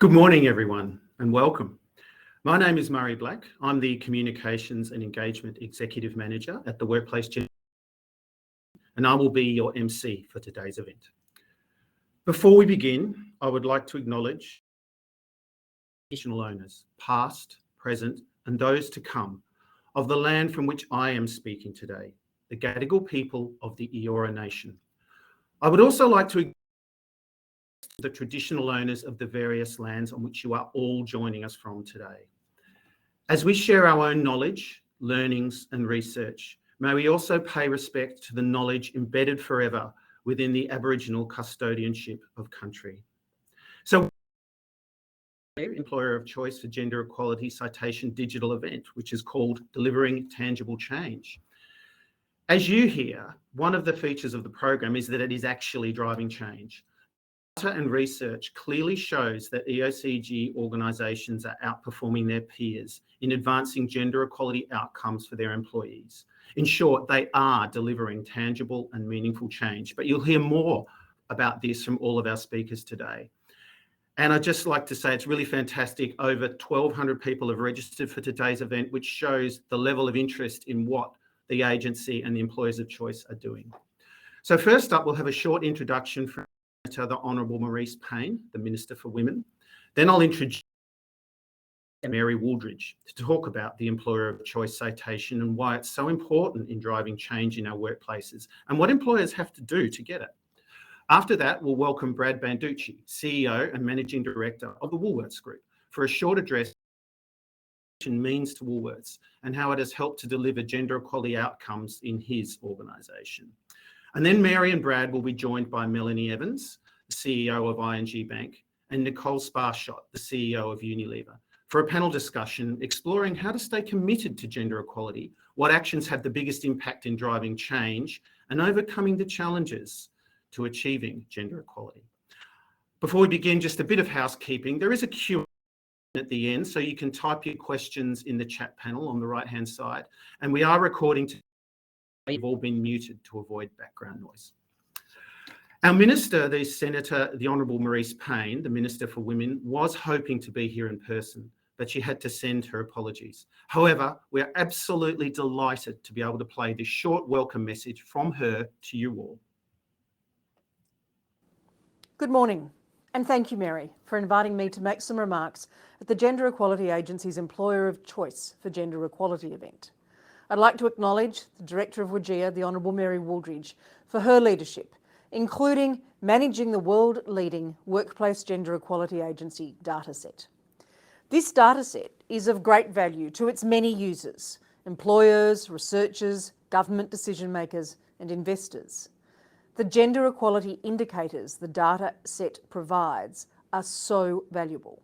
Good morning, everyone, and welcome. My name is Murray Black. I'm the Communications and Engagement Executive Manager at the Workplace Gender, and I will be your MC for today's event. Before we begin, I would like to acknowledge traditional owners, past, present, and those to come, of the land from which I am speaking today, the Gadigal people of the Eora Nation. I would also like to acknowledge the traditional owners of the various lands on which you are all joining us from today. As we share our own knowledge, learnings, and research, may we also pay respect to the knowledge embedded forever within the Aboriginal custodianship of country. So, employer of choice for gender equality citation digital event, which is called Delivering Tangible Change. As you hear, one of the features of the program is that it is actually driving change. Data and research clearly shows that EOCG organisations are outperforming their peers in advancing gender equality outcomes for their employees. In short, they are delivering tangible and meaningful change. But you'll hear more about this from all of our speakers today. And I'd just like to say it's really fantastic. Over 1,200 people have registered for today's event, which shows the level of interest in what the agency and the employers of choice are doing. So first up, we'll have a short introduction from the Honourable Marise Payne, the Minister for Women. Then I'll introduce Mary Wooldridge to talk about the employer of choice citation and why it's so important in driving change in our workplaces and what employers have to do to get it. After that, we'll welcome Brad Banducci, CEO and Managing Director of the Woolworths Group, for a short address on means to Woolworths and how it has helped to deliver gender equality outcomes in his organisation. And then Mary and Brad will be joined by Melanie Evans, the CEO of ING Bank, and Nicole Sparshott, the CEO of Unilever, for a panel discussion exploring how to stay committed to gender equality, what actions have the biggest impact in driving change, and overcoming the challenges to achieving gender equality. Before we begin, just a bit of housekeeping. There is a Q&A at the end, so you can type your questions in the chat panel on the right-hand side, and we are recording You've all been muted to avoid background noise. Our Minister, the Senator, the Honourable Marise Payne, the Minister for Women, was hoping to be here in person, but she had to send her apologies. However, we are absolutely delighted to be able to play this short welcome message from her to you all. Good morning, and thank you, Mary, for inviting me to make some remarks at the Gender Equality Agency's Employer of Choice for Gender Equality event. I'd like to acknowledge the Director of WGEA, the Honourable Mary Wooldridge, for her leadership, including managing the world-leading Workplace Gender Equality Agency dataset. This dataset is of great value to its many users, employers, researchers, government decision makers, and investors. The gender equality indicators the dataset provides are so valuable.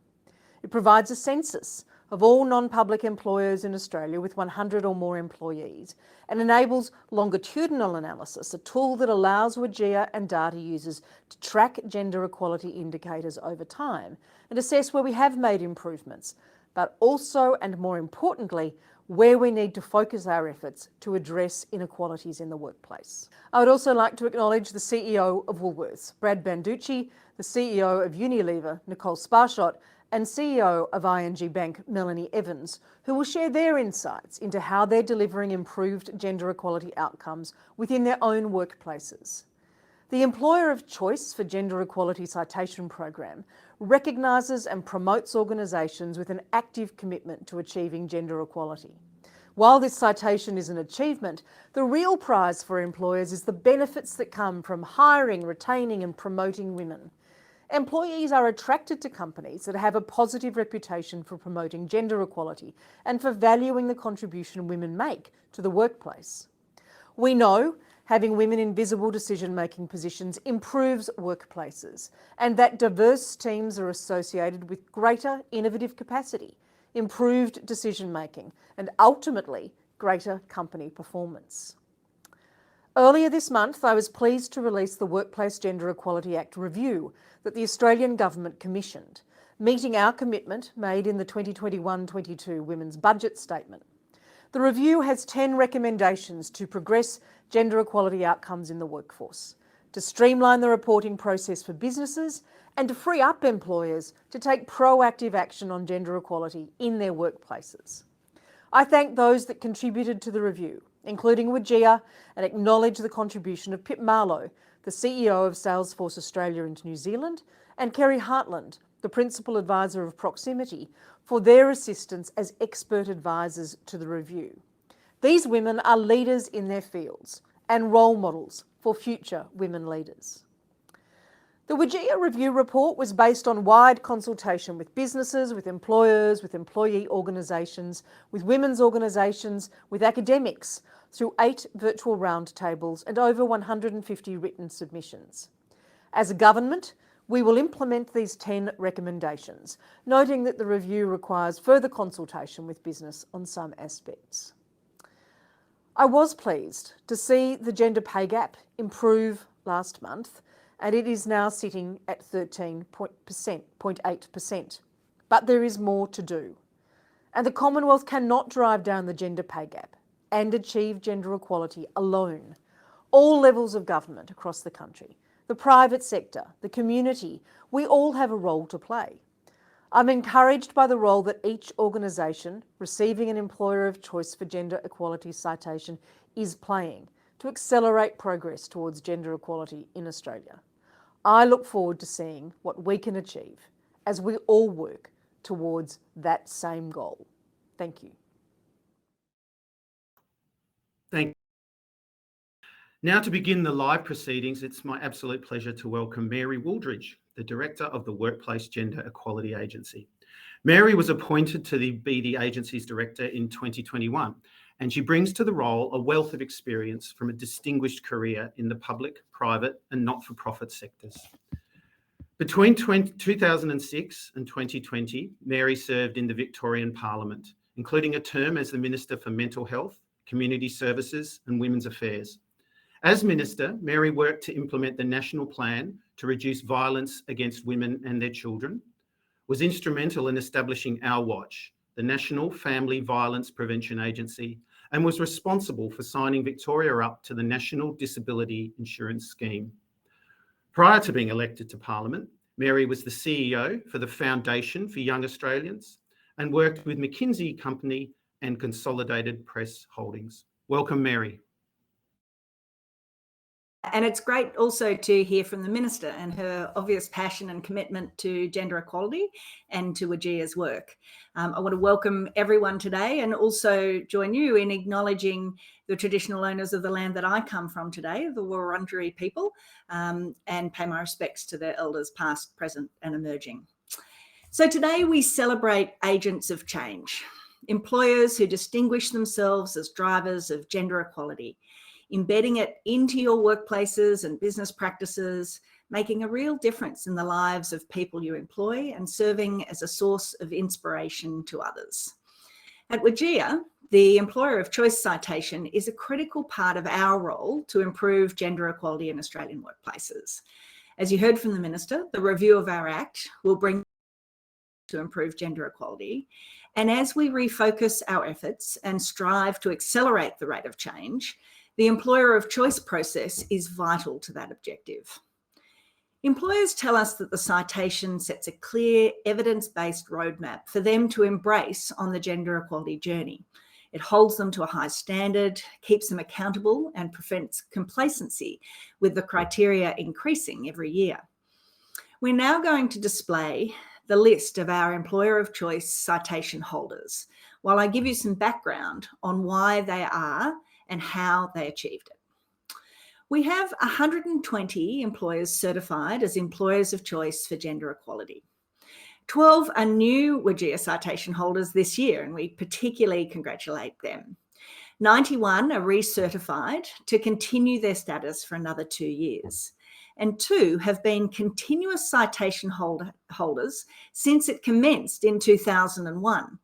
It provides a census of all non-public employers in Australia with 100 or more employees and enables longitudinal analysis, a tool that allows WGEA and data users to track gender equality indicators over time and assess where we have made improvements, but also, and more importantly, where we need to focus our efforts to address inequalities in the workplace. I would also like to acknowledge the CEO of Woolworths, Brad Banducci, the CEO of Unilever, Nicole Sparshott, and CEO of ING Bank, Melanie Evans, who will share their insights into how they're delivering improved gender equality outcomes within their own workplaces. The Employer of Choice for Gender Equality Citation Program recognises and promotes organisations with an active commitment to achieving gender equality. While this citation is an achievement, the real prize for employers is the benefits that come from hiring, retaining and promoting women. Employees are attracted to companies that have a positive reputation for promoting gender equality and for valuing the contribution women make to the workplace. We know having women in visible decision-making positions improves workplaces and that diverse teams are associated with greater innovative capacity, improved decision-making and ultimately greater company performance. Earlier this month, I was pleased to release the Workplace Gender Equality Act review that the Australian Government commissioned, meeting our commitment made in the 2021-22 Women's Budget Statement. The review has 10 recommendations to progress gender equality outcomes in the workforce, to streamline the reporting process for businesses and to free up employers to take proactive action on gender equality in their workplaces. I thank those that contributed to the review, including WGEA, and acknowledge the contribution of Pip Marlow, the CEO of Salesforce Australia and New Zealand, and Kerry Hartland, the Principal Advisor of Proximity, for their assistance as expert advisors to the review. These women are leaders in their fields and role models for future women leaders. The WGEA review report was based on wide consultation with businesses, with employers, with employee organisations, with women's organisations, with academics, through 8 virtual roundtables and over 150 written submissions. As a government, we will implement these 10 recommendations, noting that the review requires further consultation with business on some aspects. I was pleased to see the gender pay gap improve last month, and it is now sitting at 13.8%. But there is more to do. And the Commonwealth cannot drive down the gender pay gap and achieve gender equality alone. All levels of government across the country, the private sector, the community, we all have a role to play. I'm encouraged by the role that each organisation receiving an Employer of Choice for Gender Equality citation is playing to accelerate progress towards gender equality in Australia. I look forward to seeing what we can achieve as we all work towards that same goal. Thank you. Thank you. Now to begin the live proceedings, it's my absolute pleasure to welcome Mary Wooldridge, the Director of the Workplace Gender Equality Agency. Mary was appointed to be the agency's director in 2021, and she brings to the role a wealth of experience from a distinguished career in the public, private and not-for-profit sectors. Between 2006 and 2020, Mary served in the Victorian Parliament, including a term as the Minister for Mental Health, Community Services and Women's Affairs. As Minister, Mary worked to implement the National Plan to reduce violence against women and their children, was instrumental in establishing Our Watch, the National Family Violence Prevention Agency, and was responsible for signing Victoria up to the National Disability Insurance Scheme. Prior to being elected to Parliament, Mary was the CEO for the Foundation for Young Australians and worked with McKinsey Company and Consolidated Press Holdings. Welcome, Mary. And it's great also to hear from the Minister and her obvious passion and commitment to gender equality and to WGEA's work. I want to welcome everyone today and also join you in acknowledging the traditional owners of the land that I come from today, the Wurundjeri people, and pay my respects to their elders past, present and emerging. So today we celebrate agents of change, employers who distinguish themselves as drivers of gender equality, embedding it into your workplaces and business practices, making a real difference in the lives of people you employ and serving as a source of inspiration to others. At WGEA, the Employer of Choice citation is a critical part of our role to improve gender equality in Australian workplaces. As you heard from the Minister, the review of our Act will bring to improve gender equality. And as we refocus our efforts and strive to accelerate the rate of change, the Employer of Choice process is vital to that objective. Employers tell us that the citation sets a clear, evidence-based roadmap for them to embrace on the gender equality journey. It holds them to a high standard, keeps them accountable, and prevents complacency, with the criteria increasing every year. We're now going to display the list of our Employer of Choice citation holders, while I give you some background on why they are and how they achieved it. We have 120 employers certified as Employers of Choice for Gender Equality. 12 are new WGEA citation holders this year, and we particularly congratulate them. 91 are recertified to continue their status for another 2 years. And 2 have been continuous citation holders since it commenced in 2001.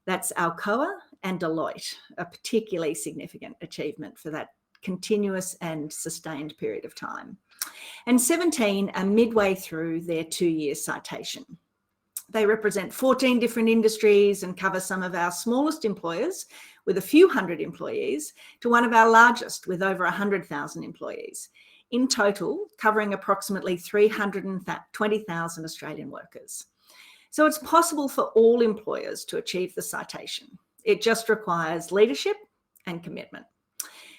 That's Alcoa and Deloitte, a particularly significant achievement for that continuous and sustained period of time. And 17 are midway through their 2-year citation. They represent 14 different industries and cover some of our smallest employers with a few hundred employees to one of our largest with over 100,000 employees. in total covering approximately 320,000 Australian workers. So it's possible for all employers to achieve the citation. It just requires leadership and commitment.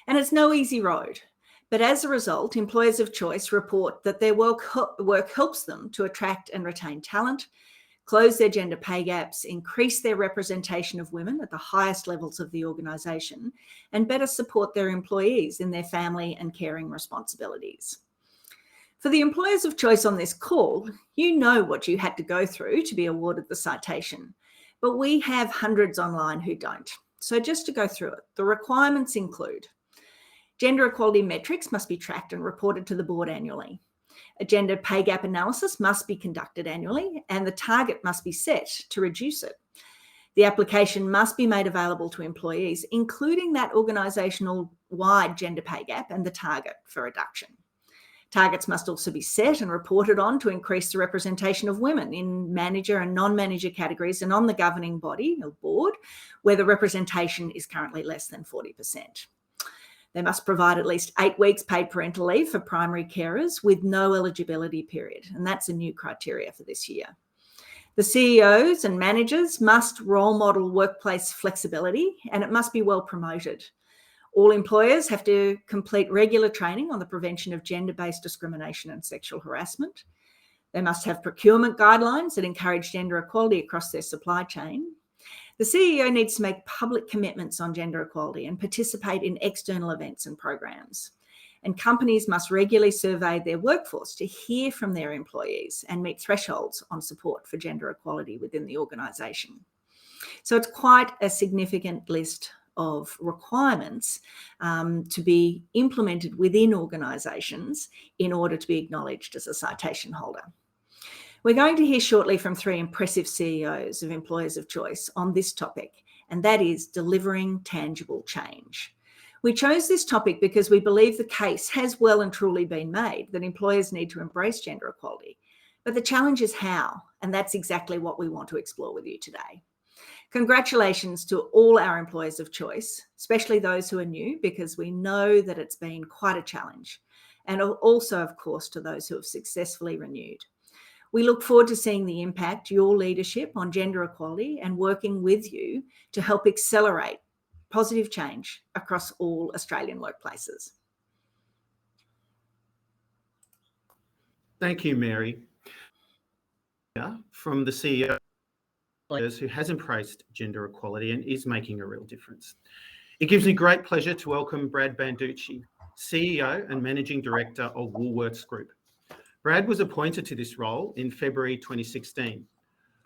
And it's no easy road. But as a result, employers of choice report that their work helps them to attract and retain talent, close their gender pay gaps, increase their representation of women at the highest levels of the organisation, and better support their employees in their family and caring responsibilities. For the employers of choice on this call, you know what you had to go through to be awarded the citation, but we have hundreds online who don't. So just to go through it, the requirements include gender equality metrics must be tracked and reported to the board annually. A gender pay gap analysis must be conducted annually, and the target must be set to reduce it. The application must be made available to employees, including that organisational-wide gender pay gap and the target for reduction. Targets must also be set and reported on to increase the representation of women in manager and non-manager categories and on the governing body or board, where the representation is currently less than 40%. They must provide at least 8 weeks paid parental leave for primary carers with no eligibility period, and that's a new criteria for this year. The CEOs and managers must role model workplace flexibility, and it must be well promoted. All employers have to complete regular training on the prevention of gender-based discrimination and sexual harassment. They must have procurement guidelines that encourage gender equality across their supply chain. The CEO needs to make public commitments on gender equality and participate in external events and programs. And companies must regularly survey their workforce to hear from their employees and meet thresholds on support for gender equality within the organisation. So it's quite a significant list of requirements to be implemented within organisations in order to be acknowledged as a citation holder. We're going to hear shortly from 3 impressive CEOs of employers of choice on this topic, and that is delivering tangible change. We chose this topic because we believe the case has well and truly been made that employers need to embrace gender equality. But the challenge is how, and that's exactly what we want to explore with you today. Congratulations to all our employers of choice, especially those who are new, because we know that it's been quite a challenge, and also, of course, to those who have successfully renewed. We look forward to seeing the impact your leadership on gender equality and working with you to help accelerate positive change across all Australian workplaces. Thank you, Mary. From the CEO who has embraced gender equality and is making a real difference. It gives me great pleasure to welcome Brad Banducci, CEO and Managing Director of Woolworths Group. Brad was appointed to this role in February 2016.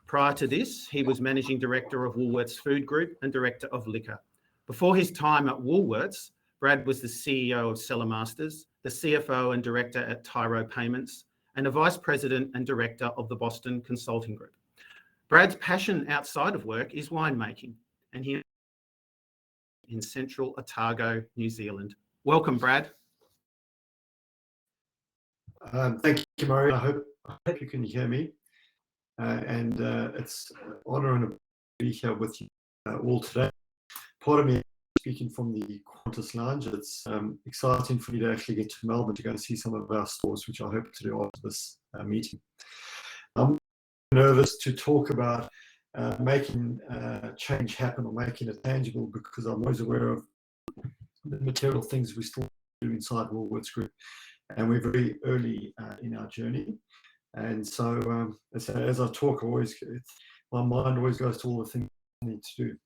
Prior to this, he was Managing Director of Woolworths Food Group and Director of Liquor. Before his time at Woolworths, Brad was the CEO of Cellar Masters, the CFO and Director at Tyro Payments, and a Vice President and Director of the Boston Consulting Group. Brad's passion outside of work is winemaking, and he in central Otago, New Zealand. Welcome, Brad. Thank you, Murray. I hope you can hear me. It's an honour and a pleasure to be here with you all today. Part of me speaking from the Qantas Lounge. It's exciting for me to actually get to Melbourne to go and see some of our stores, which I hope to do after this meeting. I'm nervous to talk about making change happen or making it tangible, because I'm always aware of the material things we still do inside Woolworths Group. And we're very early in our journey. And so as I talk, my mind always goes to all the things I need to do.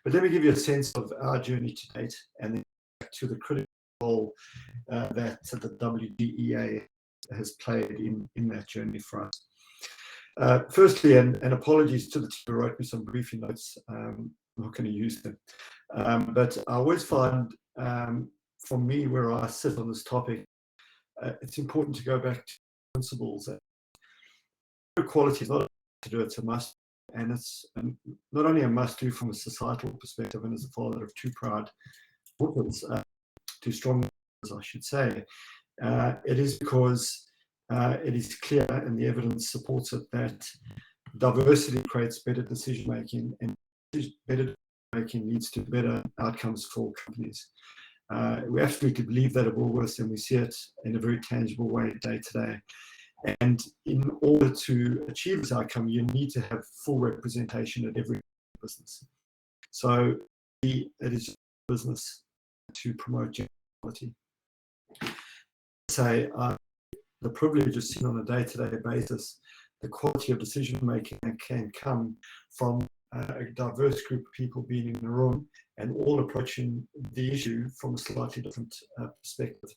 But let me give you a sense of our journey to date and then back to the critical role that the WGEA has played in that journey for us. Firstly, and apologies to the team who wrote me some briefing notes. I'm not going to use them. But I always find, for me, where I sit on this topic, it's important to go back to principles. Equality is not to do, it's a must, and it's not only a must do from a societal perspective, and as a father of 2 proud daughters, 2 strong daughters, I should say, it is because it is clear, and the evidence supports it, that diversity creates better decision making, and better decision making leads to better outcomes for companies. We absolutely believe that at Woolworths, and we see it in a very tangible way day to day. And in order to achieve this outcome, you need to have full representation at every business. So it is business to promote gender equality. Say the privilege of seeing on a day-to-day basis the quality of decision making that can come from a diverse group of people being in the room and all approaching the issue from a slightly different perspective.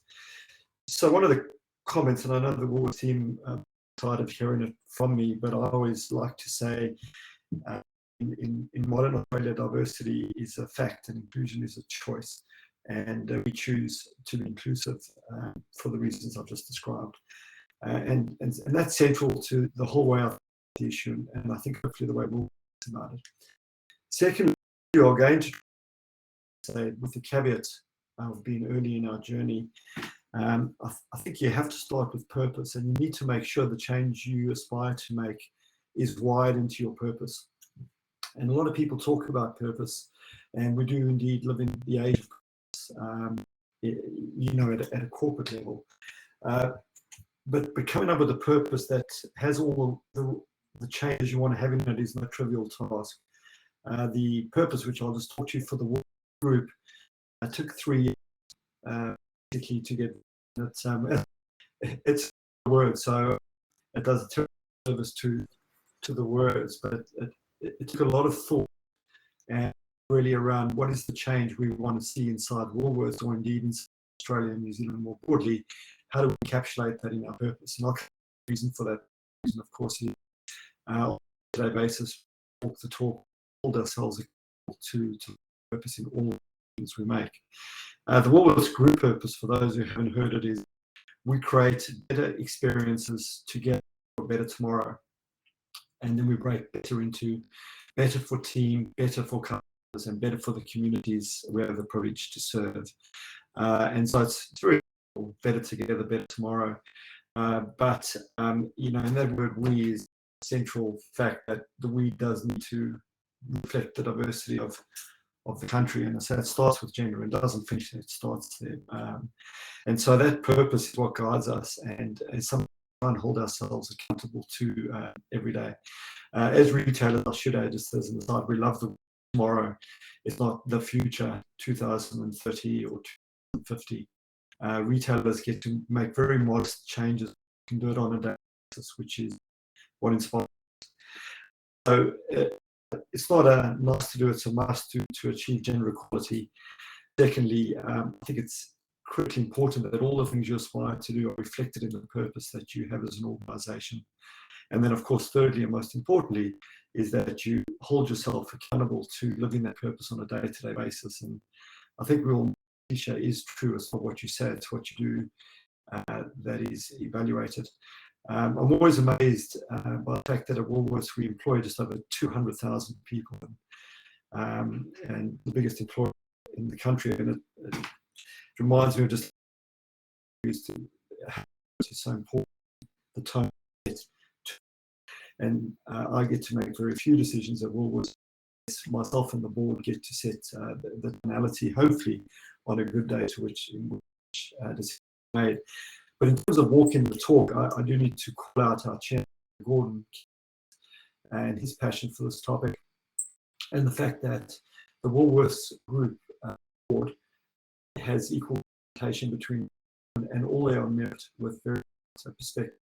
So one of the comments, and I know the Woolworths team tired of hearing it from me, but I always like to say in modern Australia, diversity is a fact and inclusion is a choice. And we choose to be inclusive for the reasons I've just described. And that's central to the whole way of the issue, and I think hopefully the way we'll talk about it. Secondly, we are going to say, with the caveat of being early in our journey, I think you have to start with purpose, and you need to make sure the change you aspire to make is wired into your purpose. And a lot of people talk about purpose, and we do indeed live in the age of at a corporate level. But coming up with a purpose that has all the changes you want to have in it is no trivial task. The purpose, which I'll just talk to you for the group, took 3 years basically to get it. It's a word, so it does a terrible service to the words, but it took a lot of thought and really around what is the change we want to see inside Woolworths, or indeed in Australia and New Zealand more broadly. How do we encapsulate that in our purpose? And the reason for that reason, of course, is on a day basis, walk the talk, hold ourselves accountable to purpose in all things we make. The Woolworths Group purpose, for those who haven't heard it, is we create better experiences together for a better tomorrow. And then we break better into better for team, better for customers, and better for the communities we have the privilege to serve. And so it's very better together, better tomorrow. But and that word "we" is a central fact that the "we" does need to reflect the diversity of the country. And so it starts with gender and doesn't finish there, it starts there. And so that purpose is what guides us, and something we try and hold ourselves accountable to every day. As retailers, I should add, just as an aside, we love the tomorrow. It's not the future, 2030 or 2050. Retailers get to make very modest changes, can do it on a daily basis, which is what inspires us. So it's not a nice to do, it's a must to achieve gender equality. Secondly, I think it's critically important that all the things you aspire to do are reflected in the purpose that you have as an organisation. And then, of course, thirdly, and most importantly, is that you hold yourself accountable to living that purpose on a day-to-day basis. And I think we all know is true. It's not what you say, it's what you do that is evaluated. I'm always amazed by the fact that at Woolworths we employ just over 200,000 people, and the biggest employer in the country. And it reminds me of just which is so important, the tone. And I get to make very few decisions at Woolworths. Myself and the board get to set the tonality, hopefully, on a good day in which decisions are made. But in terms of walking the talk, I do need to call out our chair, Gordon, and his passion for this topic, and the fact that the Woolworths Group board has equal representation between and all our merit with very perspective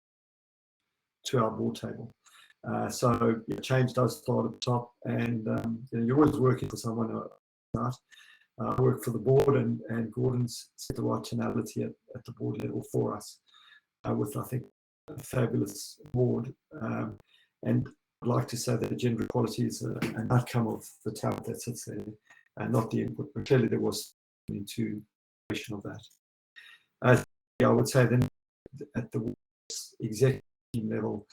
to our board table. So change does start at the top, and you're always working for someone else. I work for the board, and Gordon's set the right tonality at the board level for us, with, I think, a fabulous board. And I'd like to say that gender equality is an outcome of the talent that sits there, and not the input. But clearly there was into creation of that. I would say then at the executive level,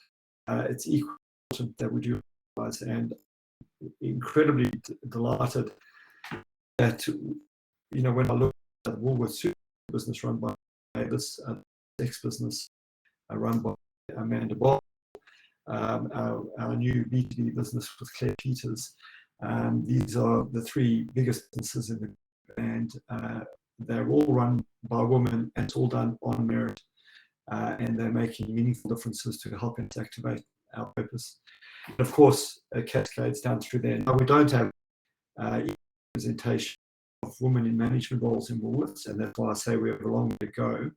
it's equally important that we do realize, and incredibly delighted that, when I look at Woolworths business run by Davis, Sex business run by Amanda Bob, our new B2B business with Claire Peters, these are the three biggest businesses in the group, and they're all run by women, and it's all done on merit, and they're making meaningful differences to help us activate our purpose. And of course, it cascades down through there. Now, we don't have representation of women in management roles in Woolworths, and that's why I say we have a long way to go.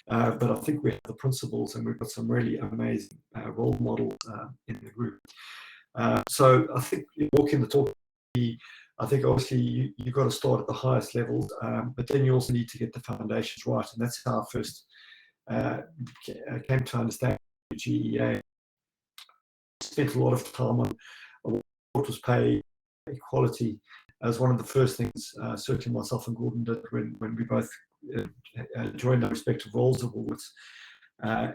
But I think we have the principles, and we've got some really amazing role models in the group. So I think walking the talk, I think obviously you've got to start at the highest levels, but then you also need to get the foundations right. And that's how I first came to understand WGEA. Spent a lot of time on what was pay equality as one of the first things, certainly myself and Gordon did when we both joined our respective roles at Woolworths.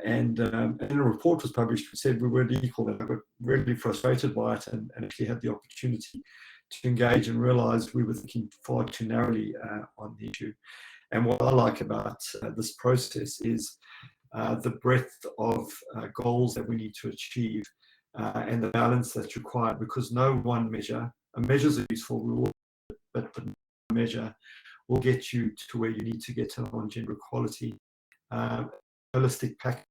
And a report was published which said we weren't equal, and I got really frustrated by it, and actually had the opportunity to engage and realize we were thinking far too narrowly on the issue. And what I like about this process is the breadth of goals that we need to achieve and the balance that's required, because no one measure, measures are useful, but the measure will get you to where you need to get to on gender equality. Holistic package.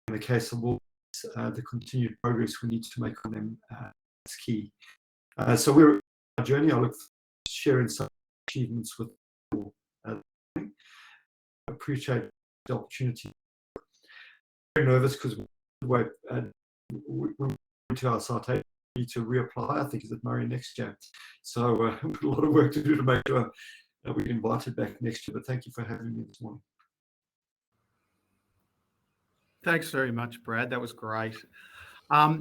In the case of Woolworths, the continued progress we need to make on them is key. So we're on our journey. I look forward to sharing some achievements with you. I appreciate the opportunity. I'm very nervous because we went to our citation to reapply. I think is at Murray next year. So we've got a lot of work to do to make sure that we get invited back next year. But thank you for having me this morning. Thanks very much, Brad. That was great.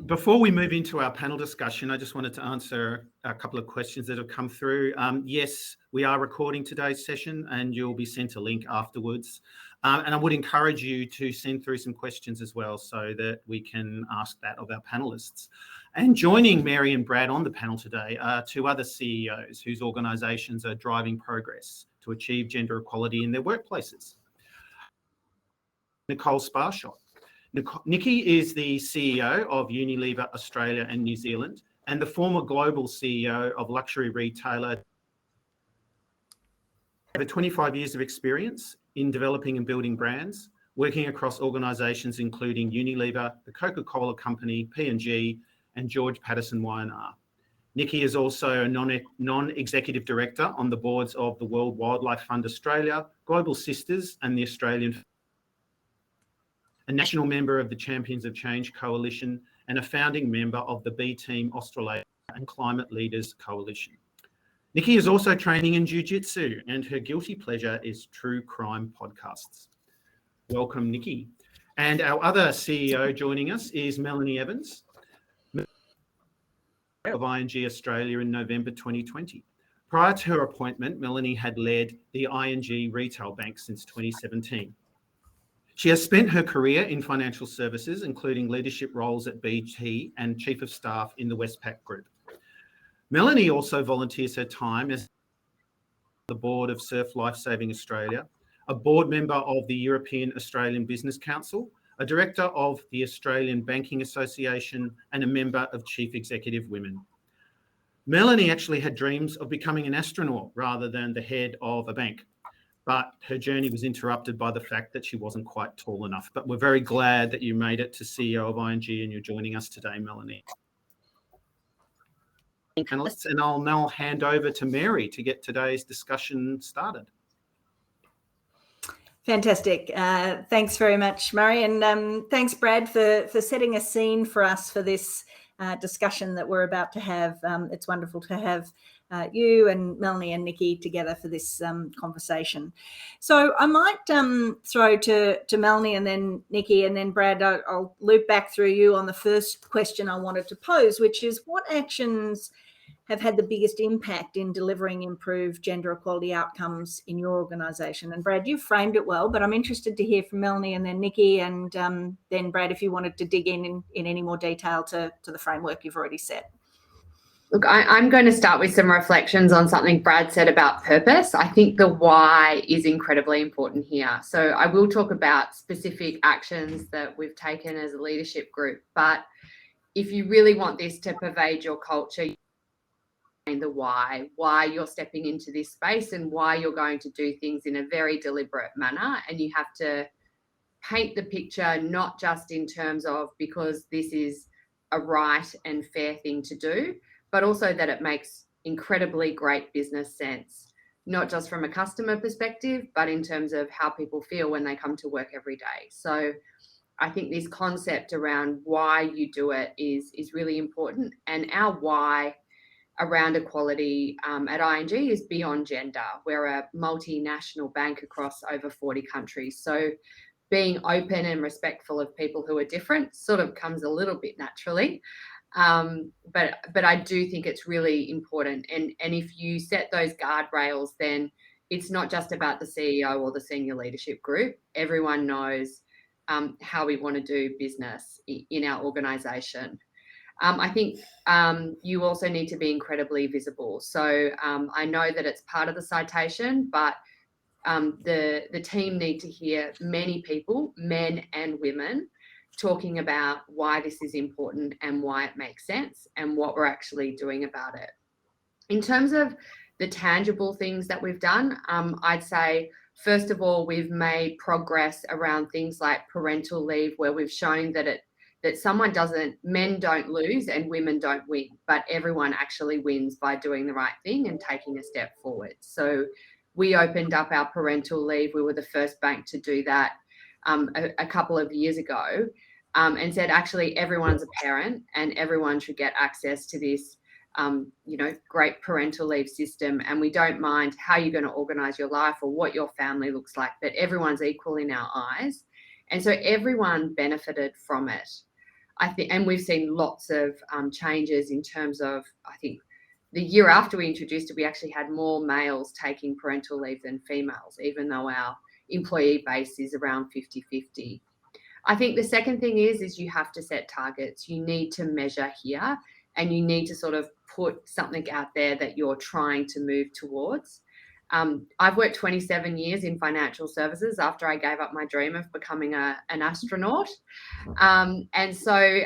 Before we move into our panel discussion, I just wanted to answer a couple of questions that have come through. Yes, we are recording today's session, and you'll be sent a link afterwards. And I would encourage you to send through some questions as well, so that we can ask that of our panelists. And joining Mary and Brad on the panel today are two other CEOs whose organisations are driving progress to achieve gender equality in their workplaces. Nicole Sparshot. Nikki is the CEO of Unilever Australia and New Zealand, and the former global CEO of luxury retailer. Over 25 years of experience in developing and building brands, working across organisations including Unilever, the Coca-Cola Company, P&G, and George Patterson Y&R. Nikki is also a non-executive director on the boards of the World Wildlife Fund Australia, Global Sisters, and the Australian, a national member of the Champions of Change Coalition, and a founding member of the B Team Australasia and Climate Leaders Coalition. Nikki is also training in Jiu-Jitsu, and her guilty pleasure is true crime podcasts. Welcome, Nikki. And our other CEO joining us is Melanie Evans of Ing Australia in November 2020. Prior to her appointment, Melanie had led the Ing Retail Bank since 2017. She has spent her career in financial services, including leadership roles at BT and Chief of Staff in the Westpac Group. Melanie also volunteers her time as the board of Surf Lifesaving Australia, a board member of the European Australian Business Council, a director of the Australian Banking Association, and a member of Chief Executive Women. Melanie actually had dreams of becoming an astronaut rather than the head of a bank, but her journey was interrupted by the fact that she wasn't quite tall enough. But we're very glad that you made it to CEO of ING and you're joining us today, Melanie. Panelists, and I'll now hand over to Mary to get today's discussion started. Fantastic. Thanks very much, Murray. And thanks, Brad, for setting a scene for us for this discussion that we're about to have. It's wonderful to have you and Melanie and Nikki together for this conversation. So I might throw to Melanie and then Nikki, and then Brad, I'll loop back through you on the first question I wanted to pose, which is what actions have had the biggest impact in delivering improved gender equality outcomes in your organisation? And Brad, you've framed it well, but I'm interested to hear from Melanie and then Nikki, and then Brad, if you wanted to dig in any more detail to the framework you've already set. Look, I'm going to start with some reflections on something Brad said about purpose. I think the why is incredibly important here. So I will talk about specific actions that we've taken as a leadership group, but if you really want this to pervade your culture, the why you're stepping into this space and why you're going to do things in a very deliberate manner. And you have to paint the picture, not just in terms of because this is a right and fair thing to do, but also that it makes incredibly great business sense, not just from a customer perspective, but in terms of how people feel when they come to work every day. So I think this concept around why you do it is really important. And our why around equality at ING is beyond gender. We're a multinational bank across over 40 countries. So being open and respectful of people who are different sort of comes a little bit naturally. But I do think it's really important. And if you set those guardrails, then it's not just about the CEO or the senior leadership group. Everyone knows how we want to do business in our organisation. I think you also need to be incredibly visible. So I know that it's part of the citation, but the team need to hear many people, men and women, talking about why this is important and why it makes sense and what we're actually doing about it. In terms of the tangible things that we've done, I'd say, first of all, we've made progress around things like parental leave, where we've shown that men don't lose and women don't win, but everyone actually wins by doing the right thing and taking a step forward. So we opened up our parental leave. We were the first bank to do that a couple of years ago, and said actually everyone's a parent and everyone should get access to this great parental leave system. And we don't mind how you're going to organise your life or what your family looks like, but everyone's equal in our eyes. And so everyone benefited from it. I think, and we've seen lots of changes in terms of, I think, the year after we introduced it, we actually had more males taking parental leave than females, even though our employee base is around 50-50. I think the second thing is you have to set targets. You need to measure here and you need to sort of put something out there that you're trying to move towards. I've worked 27 years in financial services after I gave up my dream of becoming an astronaut. And so,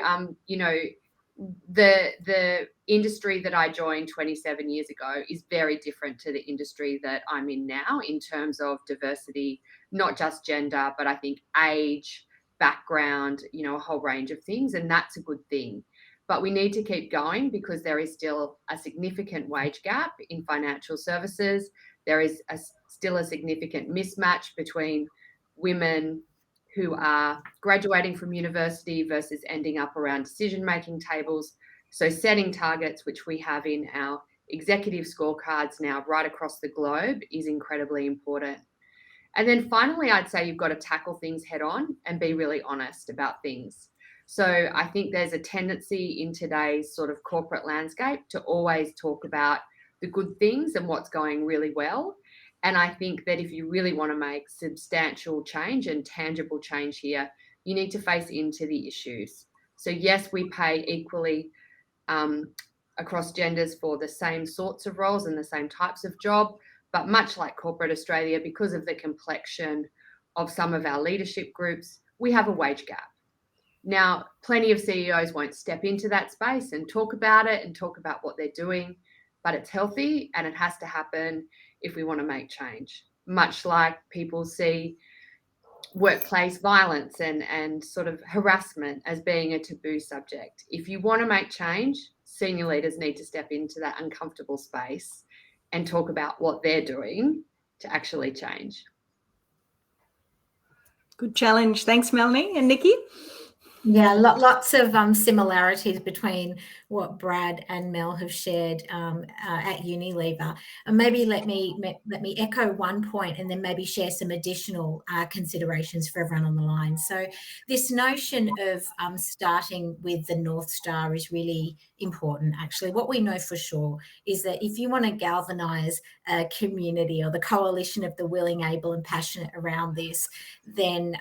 the industry that I joined 27 years ago is very different to the industry that I'm in now in terms of diversity, not just gender, but I think age, background, a whole range of things. And that's a good thing. But we need to keep going because there is still a significant wage gap in financial services. There is still a significant mismatch between women who are graduating from university versus ending up around decision-making tables. So setting targets, which we have in our executive scorecards now right across the globe, is incredibly important. And then finally, I'd say you've got to tackle things head on and be really honest about things. So I think there's a tendency in today's sort of corporate landscape to always talk about the good things and what's going really well. And I think that if you really want to make substantial change and tangible change here, you need to face into the issues. So yes, we pay equally across genders for the same sorts of roles and the same types of job, but much like corporate Australia, because of the complexion of some of our leadership groups, we have a wage gap. Now, plenty of CEOs won't step into that space and talk about it and talk about what they're doing, but it's healthy and it has to happen if we want to make change. Much like people see workplace violence and sort of harassment as being a taboo subject. If you want to make change, senior leaders need to step into that uncomfortable space and talk about what they're doing to actually change. Good challenge. Thanks, Melanie. And Nikki? Yeah, lots of similarities between what Brad and Mel have shared at Unilever. And maybe let me echo one point and then maybe share some additional considerations for everyone on the line. So this notion of starting with the North Star is really important. Actually, what we know for sure is that if you want to galvanise a community or the coalition of the willing, able and passionate around this, then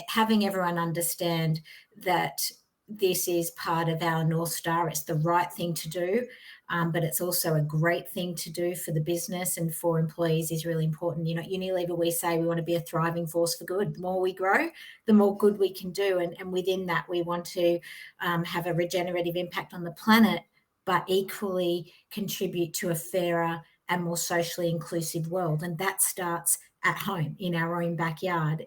having everyone understand that this is part of our North Star. It's the right thing to do, but it's also a great thing to do for the business and for employees is really important. At Unilever, we say we want to be a thriving force for good. The more we grow, the more good we can do. And within that, we want to have a regenerative impact on the planet, but equally contribute to a fairer and more socially inclusive world. And that starts at home, in our own backyard,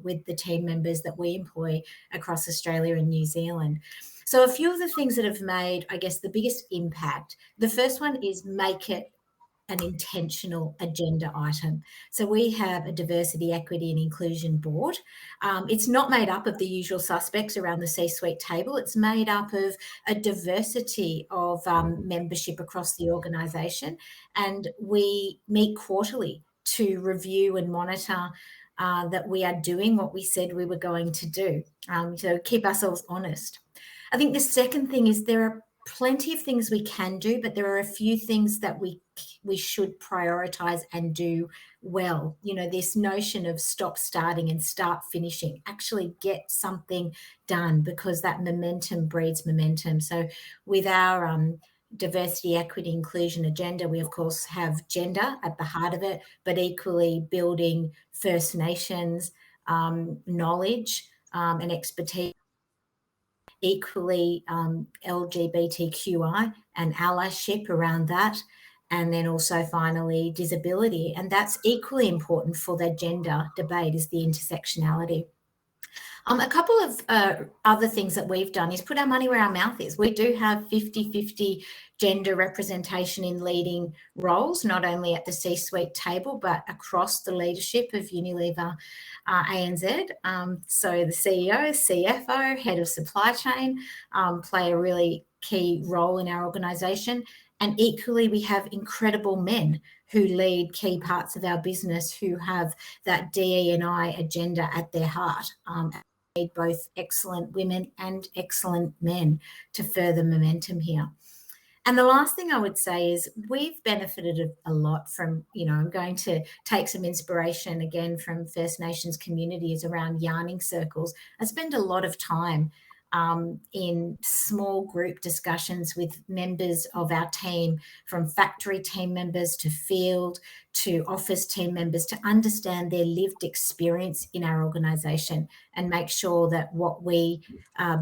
with the team members that we employ across Australia and New Zealand. So a few of the things that have made, I guess, the biggest impact, the first one is make it an intentional agenda item. So we have a diversity, equity and inclusion board. It's not made up of the usual suspects around the C-suite table. It's made up of a diversity of membership across the organisation, and we meet quarterly to review and monitor that we are doing what we said we were going to do, to keep ourselves honest. I think the second thing is there are plenty of things we can do, but there are a few things that we should prioritise and do well. You know, this notion of stop starting and start finishing, actually get something done, because that momentum breeds momentum. So with our diversity, equity, inclusion agenda, we of course have gender at the heart of it, but equally building First Nations knowledge and expertise, equally LGBTQI and allyship around that, and then also finally disability. And that's equally important for the gender debate, is the intersectionality. A couple of other things that we've done is put our money where our mouth is. We do have 50-50 gender representation in leading roles, not only at the C-suite table, but across the leadership of Unilever ANZ. So the CEO, CFO, head of supply chain play a really key role in our organisation. And equally, we have incredible men who lead key parts of our business, who have that DE&I agenda at their heart. Need both excellent women and excellent men to further momentum here. And the last thing I would say is we've benefited a lot from, you know, I'm going to take some inspiration again from First Nations communities around yarning circles. I spend a lot of time in small group discussions with members of our team, from factory team members to field to office team members, to understand their lived experience in our organisation and make sure that what we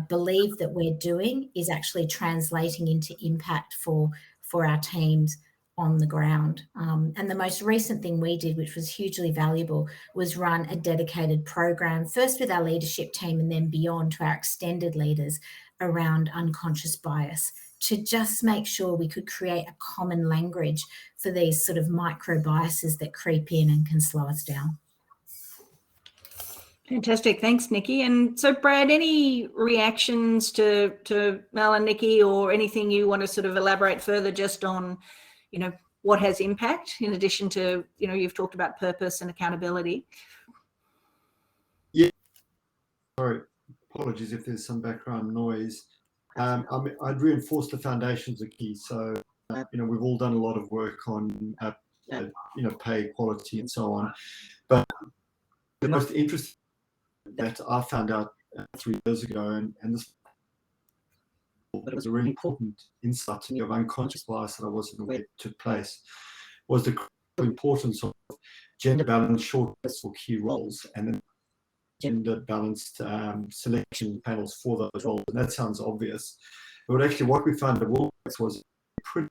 believe that we're doing is actually translating into impact for our teams on the ground. And the most recent thing we did, which was hugely valuable, was run a dedicated program, first with our leadership team and then beyond to our extended leaders, around unconscious bias, to just make sure we could create a common language for these sort of micro biases that creep in and can slow us down. Fantastic. Thanks, Nikki. And so, Brad, any reactions to Mel and Nikki, or anything you want to sort of elaborate further just on, you know, what has impact in addition to, you know, you've talked about purpose and accountability? Yeah. Sorry, apologies if there's some background noise. I'd reinforce the foundations are key. So, you know, we've all done a lot of work on, you know, pay equality and so on. But the most interesting that I found out 3 years ago, and this was a really important insight to me of unconscious bias that I wasn't aware took place, was the importance of gender balanced shortlists for key roles and then gender balanced selection panels for those roles. And that sounds obvious, but actually what we found at Woolworths was pretty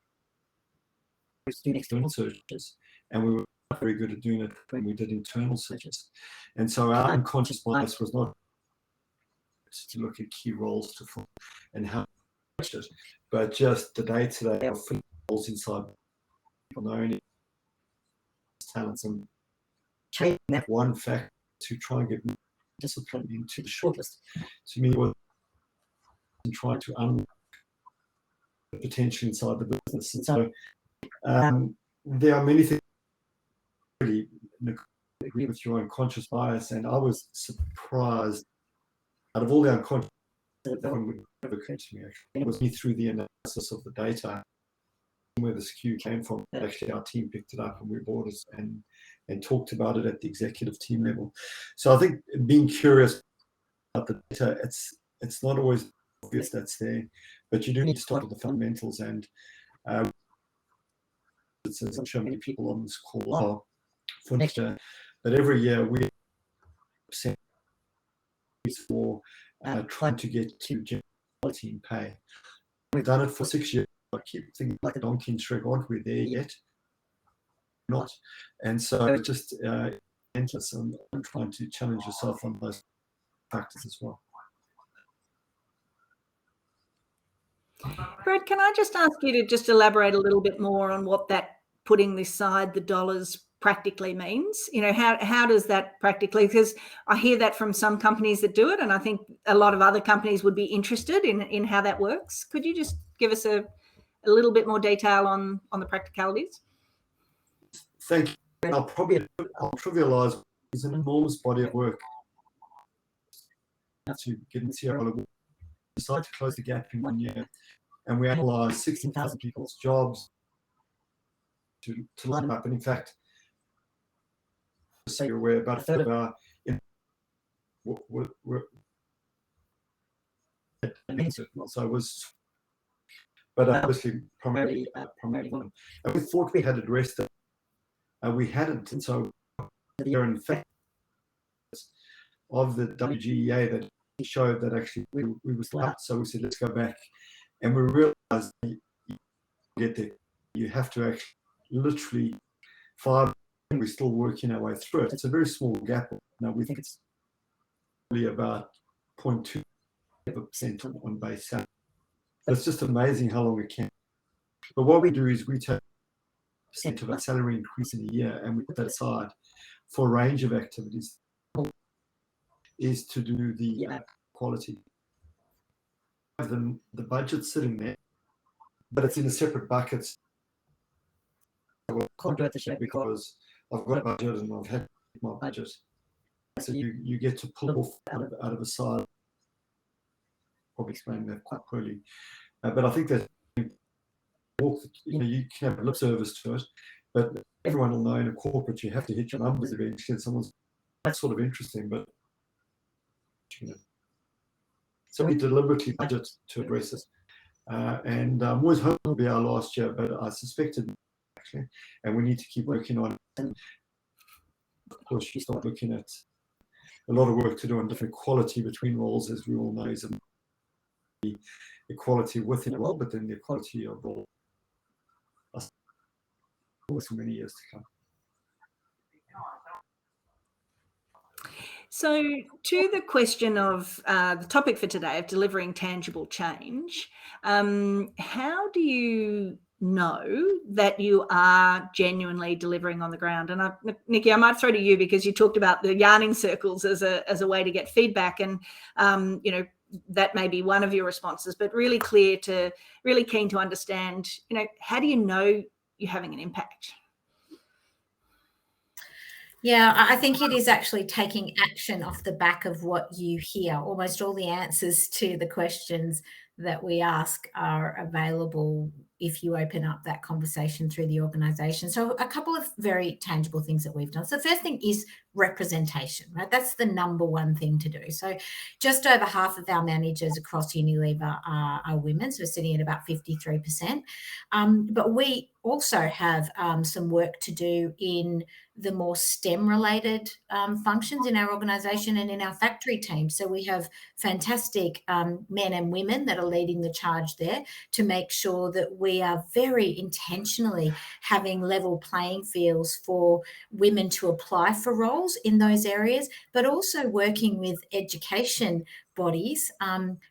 external searches, and we were not very good at doing it when we did internal searches. And so our unconscious bias was not to look at key roles to fill and how it, but just the day-to-day of filling roles inside people knowing talents and changing that one factor to try and get discipline into the shortlist. To me, was trying to unlock the potential inside the business. And so there are many things I really agree with your unconscious bias, and I was surprised out of all the unconscious that one would never occur to me. Actually, it was me through the analysis of the data where the skew came from. Actually, our team picked it up and we bought it and talked about it at the executive team level. So I think being curious about the data, it's not always obvious that's there, but you do need to start with the fundamentals. And as I'm sure many people on this call are, for next year, that every year we for trying to get to gender equality in pay. We've done it for 6 years I keep thinking like a donkey and Shrek, aren't we there yet? Not. And so it's just endless, and trying to challenge yourself on those factors as well. Brad, can I just ask you to just elaborate a little bit more on what that putting aside the dollars practically means? You know, how does that practically, because I hear that from some companies that do it, and I think a lot of other companies would be interested in how that works. Could you just give us a little bit more detail on the practicalities? Thank you. I'll trivialize. It's an enormous body of work to get into CRL. We decided to close the gap in 1 year, and we analysed 16,000 people's jobs to line up. And in fact, so you're aware, about a third of our so it was, but obviously primarily women. And we thought we had addressed it. We hadn't, and so there are in fact of the WGEA that showed that actually we were still out. So we said, let's go back, and we realized you get there. You have to actually literally 5. We're still working our way through it. It's a very small gap. Now we think it's probably about 0.2% on base salary. It's just amazing how long it can. But what we do is we take % of our salary increase in a year, and we put that aside for a range of activities. Is to do the quality. The budget sitting there, but it's in a separate bucket. I can't do it this year because I've got a budget and I've had my budget. So you get to pull off out of a side. Probably explaining that quite poorly, but I think that you can have lip service to it, but everyone will know in a corporate you have to hit your numbers eventually. And someone's that's sort of interesting, but so we deliberately budget to address it, and was hoping to be our last year, but I suspected actually, and we need to keep working on it. And of course, you start looking at a lot of work to do on different equality between roles, as we all know, is the equality within a role, but then the equality of role for many years to come. So to the question of the topic for today of delivering tangible change, how do you know that you are genuinely delivering on the ground? And Nikki, I might throw to you because you talked about the yarning circles as a way to get feedback, and that may be one of your responses, but really keen to understand, how do you know you're having an impact? Yeah, I think it is actually taking action off the back of what you hear. Almost all the answers to the questions that we ask are available if you open up that conversation through the organisation. So a couple of very tangible things that we've done. So the first thing is representation, right? That's the number one thing to do. So just over half of our managers across Unilever are women, so we're sitting at about 53%. But we also have some work to do in the more STEM-related functions in our organisation and in our factory team. So we have fantastic men and women that are leading the charge there to make sure that we are very intentionally having level playing fields for women to apply for roles in those areas, but also working with education bodies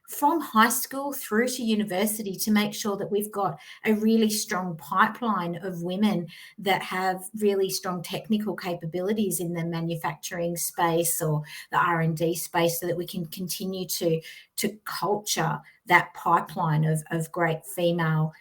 from high school through to university to make sure that we've got a really strong pipeline of women that have really strong technical capabilities in the manufacturing space or the R&D space, so that we can continue to culture that pipeline of great female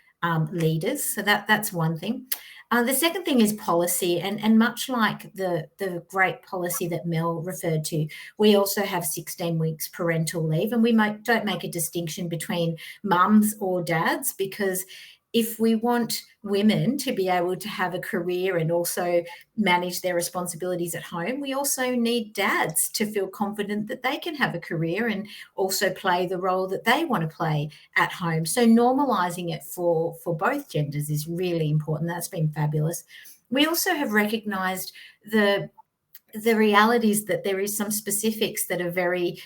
leaders. So that's one thing. The second thing is policy, and much like the great policy that Mel referred to, we also have 16 weeks parental leave, and we don't make a distinction between mums or dads, because if we want women to be able to have a career and also manage their responsibilities at home, we also need dads to feel confident that they can have a career and also play the role that they want to play at home. So normalising it for both genders is really important. That's been fabulous. We also have recognised the realities that there is some specifics that are very,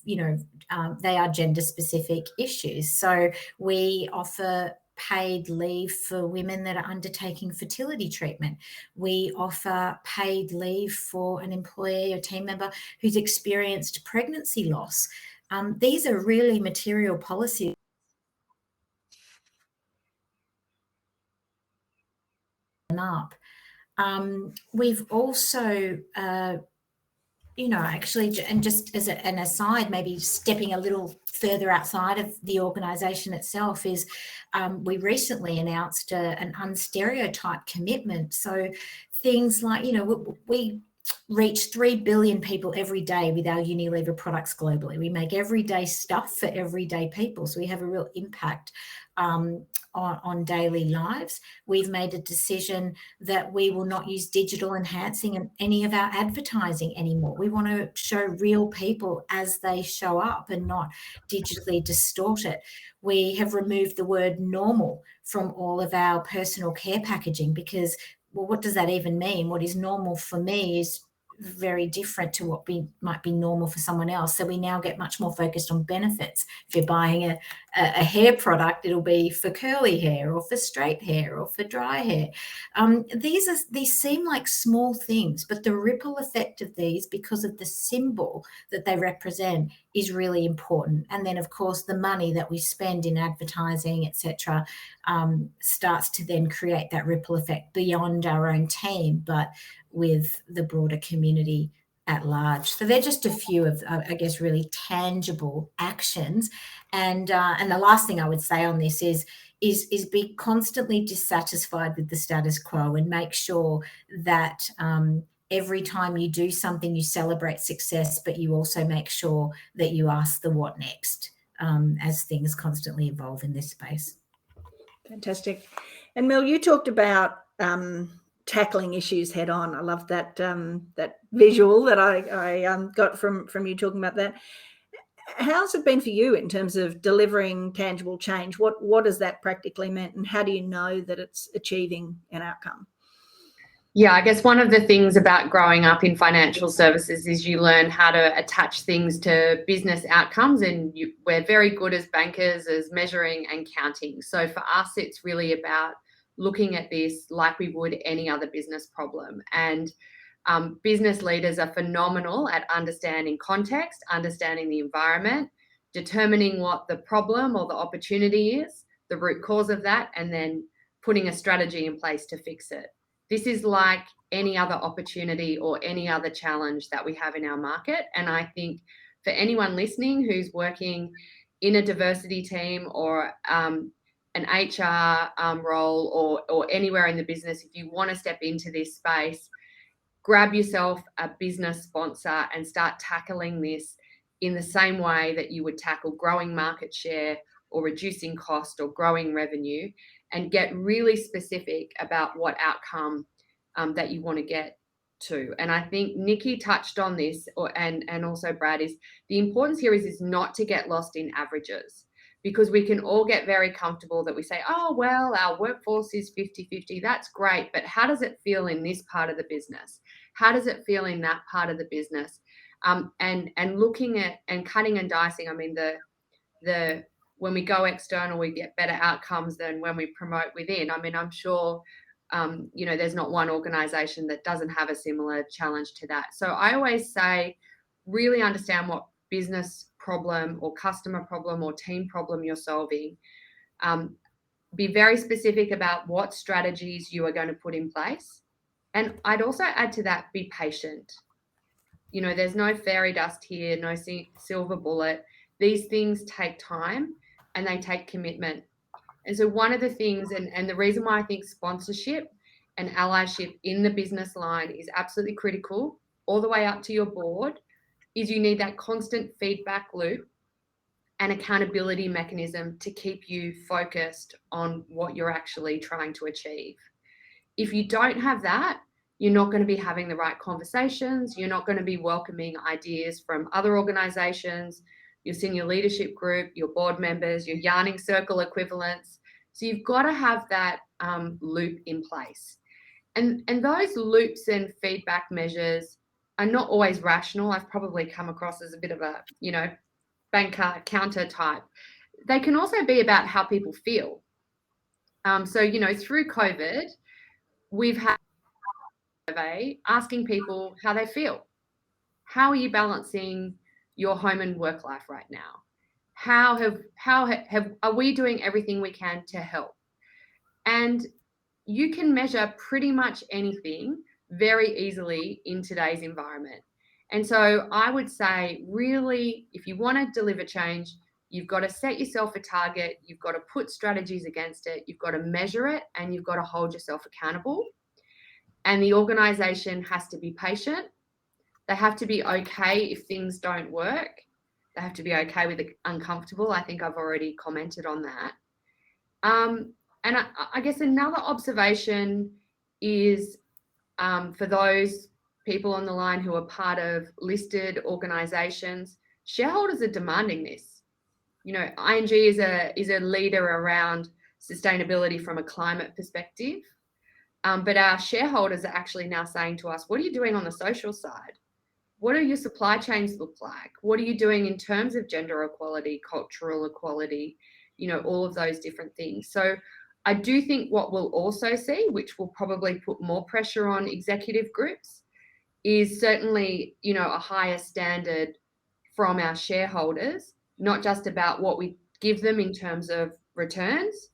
they are gender specific issues. So we offer paid leave for women that are undertaking fertility treatment. We offer paid leave for an employee or team member who's experienced pregnancy loss. These are really material policies. Up. We've also actually, and just as an aside, maybe stepping a little further outside of the organisation itself, is we recently announced an unstereotype commitment. So things like, we reach 3 billion people every day with our Unilever products globally. We make everyday stuff for everyday people. So we have a real impact on daily lives. We've made a decision that we will not use digital enhancing in any of our advertising anymore. We want to show real people as they show up and not digitally distort it. We have removed the word normal from all of our personal care packaging because, well, what does that even mean? What is normal for me is very different to what might be normal for someone else. So we now get much more focused on benefits. If you're buying a hair product, it'll be for curly hair or for straight hair or for dry hair. These seem like small things, but the ripple effect of these, because of the symbol that they represent, is really important. And then, of course, the money that we spend in advertising, etc., starts to then create that ripple effect beyond our own team, but with the broader community at large. So they're just a few of, I guess, really tangible actions. And the last thing I would say on this is be constantly dissatisfied with the status quo and make sure that every time you do something, you celebrate success, but you also make sure that you ask the what next as things constantly evolve in this space. Fantastic. And Mel, you talked about tackling issues head on. I love that that visual that I got from you talking about that. How's it been for you in terms of delivering tangible change? What has that practically meant, and how do you know that it's achieving an outcome? Yeah, I guess one of the things about growing up in financial services is you learn how to attach things to business outcomes, and we're very good as bankers as measuring and counting. So for us, it's really about looking at this like we would any other business problem. And business leaders are phenomenal at understanding context, understanding the environment, determining what the problem or the opportunity is, the root cause of that, and then putting a strategy in place to fix it. This is like any other opportunity or any other challenge that we have in our market. And I think for anyone listening who's working in a diversity team or an HR role or anywhere in the business, if you want to step into this space, grab yourself a business sponsor and start tackling this in the same way that you would tackle growing market share or reducing cost or growing revenue, and get really specific about what outcome that you want to get to. And I think Nikki touched on this, and also Brad, is the importance here is not to get lost in averages, because we can all get very comfortable that we say, oh, well, our workforce is 50-50. That's great. But how does it feel in this part of the business? How does it feel in that part of the business? And looking at and cutting and dicing. I mean, the when we go external, we get better outcomes than when we promote within. I mean, I'm sure, there's not one organization that doesn't have a similar challenge to that. So I always say, really understand what business problem or customer problem or team problem you're solving. Be very specific about what strategies you are going to put in place. And I'd also add to that, be patient. There's no fairy dust here, no silver bullet. These things take time and they take commitment. And so one of the things, and the reason why I think sponsorship and allyship in the business line is absolutely critical, all the way up to your board, is you need that constant feedback loop and accountability mechanism to keep you focused on what you're actually trying to achieve. If you don't have that, you're not going to be having the right conversations. You're not going to be welcoming ideas from other organizations, your senior leadership group, your board members, your yarning circle equivalents. So you've got to have that loop in place. And those loops and feedback measures are not always rational. I've probably come across as a bit of a, banker counter type. They can also be about how people feel. So, you know, through COVID, we've had a survey asking people how they feel. How are you balancing your home and work life right now? Are we doing everything we can to help? And you can measure pretty much anything very easily in today's environment. And so I would say, really, if you want to deliver change, you've got to set yourself a target, you've got to put strategies against it, you've got to measure it, and you've got to hold yourself accountable. And the organisation has to be patient. They have to be okay if things don't work. They have to be okay with the uncomfortable. I think I've already commented on that. And I guess another observation is for those people on the line who are part of listed organisations, shareholders are demanding this. You know, ING is a leader around sustainability from a climate perspective, but our shareholders are actually now saying to us, what are you doing on the social side? What do your supply chains look like? What are you doing in terms of gender equality, cultural equality, you know, all of those different things. So I do think what we'll also see, which will probably put more pressure on executive groups, is certainly, you know, a higher standard from our shareholders, not just about what we give them in terms of returns,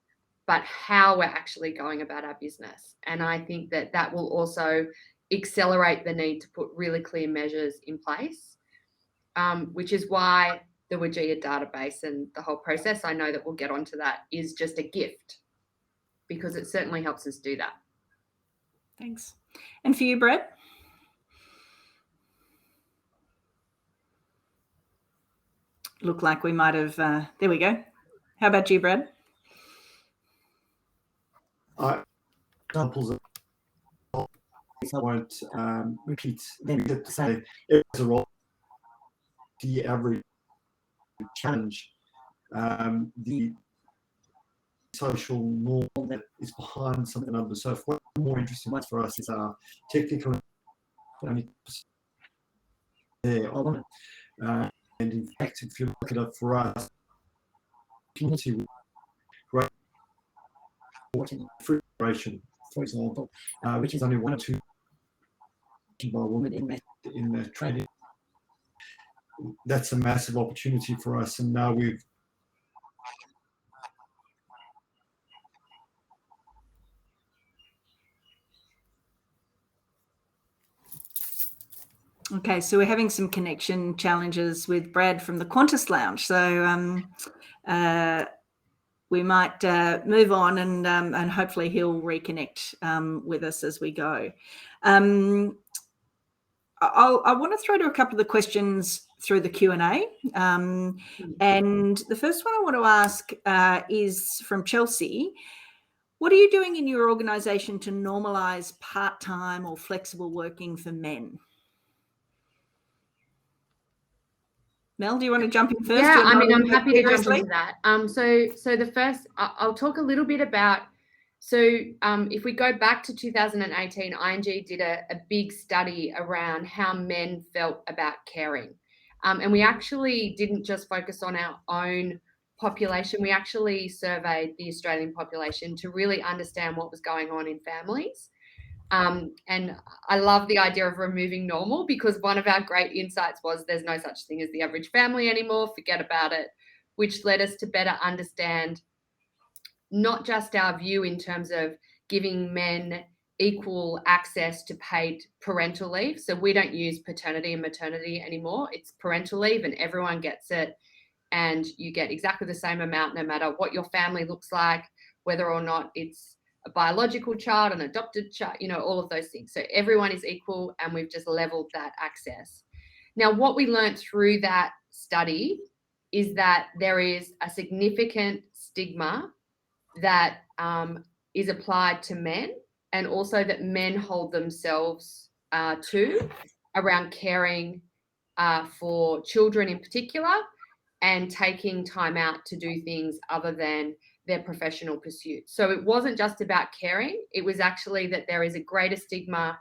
but how we're actually going about our business. And I think that that will also accelerate the need to put really clear measures in place, which is why the WGEA database and the whole process, I know that we'll get onto that, is just a gift, because it certainly helps us do that. Thanks. And for you, Brad? Look like we might have, there we go. How about you, Brad? Examples of, I won't repeat them, except to say it was a role, the average challenge, the social norm that is behind some of the numbers. So what's more interesting for us is our technical there on it. And in fact, if you look at it for us, community rate, fruit ration, for example, which is only 1 or 2 by women in the trade. That's a massive opportunity for us, and now we've Okay, so we're having some connection challenges with Brad from the Qantas Lounge. So we might move on, and hopefully he'll reconnect with us as we go. I want to throw to a couple of the questions through the Q&A. And the first one I want to ask is from Chelsea. What are you doing in your organisation to normalise part-time or flexible working for men? Mel, do you want to jump in first? Yeah, I mean, I'm happy to jump into that. So the first, I'll talk a little bit about, if we go back to 2018, ING did a big study around how men felt about caring. And we actually didn't just focus on our own population. We actually surveyed the Australian population to really understand what was going on in families. And I love the idea of removing normal, because one of our great insights was there's no such thing as the average family anymore, forget about it, which led us to better understand not just our view in terms of giving men equal access to paid parental leave. So we don't use paternity and maternity anymore. It's parental leave and everyone gets it. And you get exactly the same amount no matter what your family looks like, whether or not it's a biological child, an adopted child, you know, all of those things. So everyone is equal, and we've just leveled that access. Now, what we learned through that study is that there is a significant stigma that is applied to men, and also that men hold themselves to around caring for children in particular, and taking time out to do things other than their professional pursuit. So it wasn't just about caring. It was actually that there is a greater stigma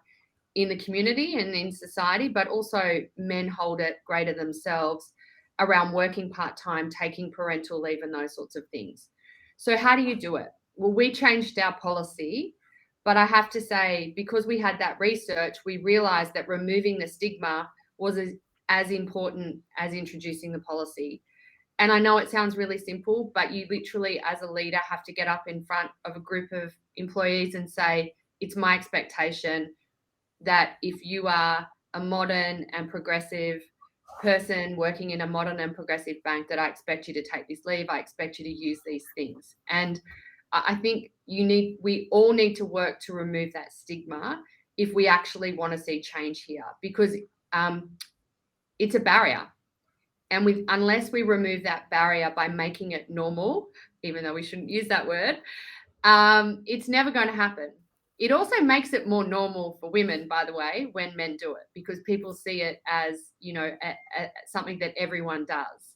in the community and in society, but also men hold it greater themselves around working part-time, taking parental leave and those sorts of things. So how do you do it? well, we changed our policy, but I have to say, because we had that research, we realized that removing the stigma was as important as introducing the policy. And I know it sounds really simple, but you literally, as a leader, have to get up in front of a group of employees and say, it's my expectation that if you are a modern and progressive person working in a modern and progressive bank, that I expect you to take this leave, I expect you to use these things. And I think we all need to work to remove that stigma if we actually want to see change here, because it's a barrier. And unless we remove that barrier by making it normal, even though we shouldn't use that word, it's never going to happen. It also makes it more normal for women, by the way, when men do it, because people see it as, something that everyone does.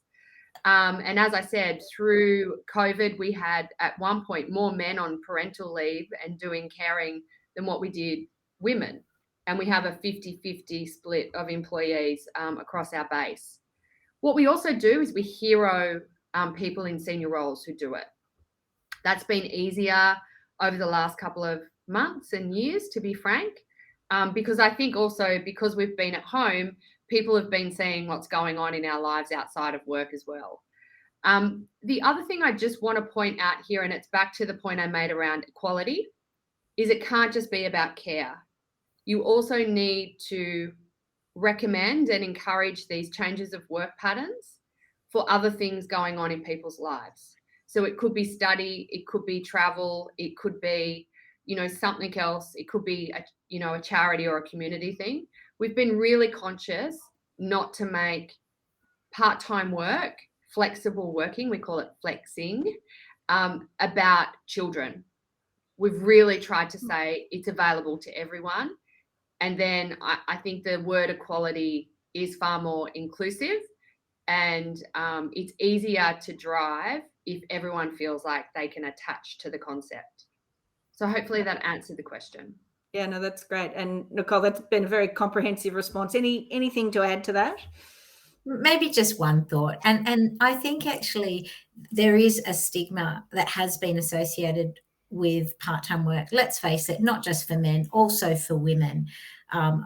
And as I said, through COVID, we had at one point more men on parental leave and doing caring than what we did women. And we have a 50-50 split of employees across our base. What we also do is we hero people in senior roles who do it. That's been easier over the last couple of months and years, to be frank, because I think also because we've been at home, people have been seeing what's going on in our lives outside of work as well. The other thing I just want to point out here, and it's back to the point I made around equality, is it can't just be about care. You also need to recommend and encourage these changes of work patterns for other things going on in people's lives. So it could be study, it could be travel, it could be, something else. It could be a charity or a community thing. We've been really conscious not to make part-time work, flexible working, we call it flexing, about children. We've really tried to say it's available to everyone. And then I think the word equality is far more inclusive, and it's easier to drive if everyone feels like they can attach to the concept. So hopefully that answered the question. Yeah, no, that's great. And Nicole, that's been a very comprehensive response. Anything to add to that? Maybe just one thought. And I think actually there is a stigma that has been associated with part-time work. Let's face it, not just for men, also for women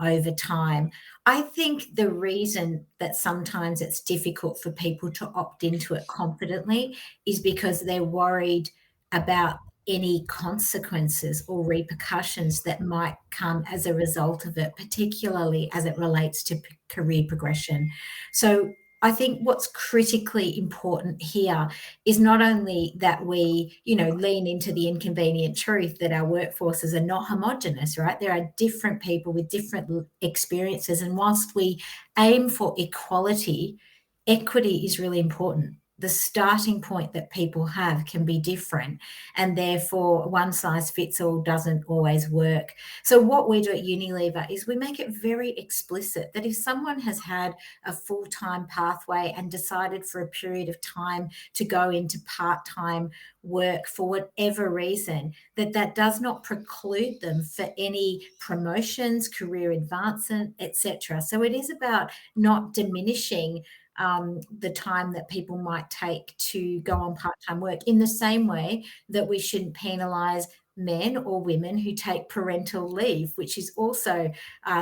over time. I think the reason that sometimes it's difficult for people to opt into it confidently is because they're worried about any consequences or repercussions that might come as a result of it, particularly as it relates to career progression. So I think what's critically important here is not only that we, lean into the inconvenient truth that our workforces are not homogenous, right? There are different people with different experiences. And whilst we aim for equality, equity is really important. The starting point that people have can be different, and therefore one size fits all doesn't always work. So what we do at Unilever is we make it very explicit that if someone has had a full-time pathway and decided for a period of time to go into part-time work for whatever reason, that does not preclude them for any promotions, career advancement, etc. So it is about not diminishing the time that people might take to go on part-time work, in the same way that we shouldn't penalise men or women who take parental leave, which is also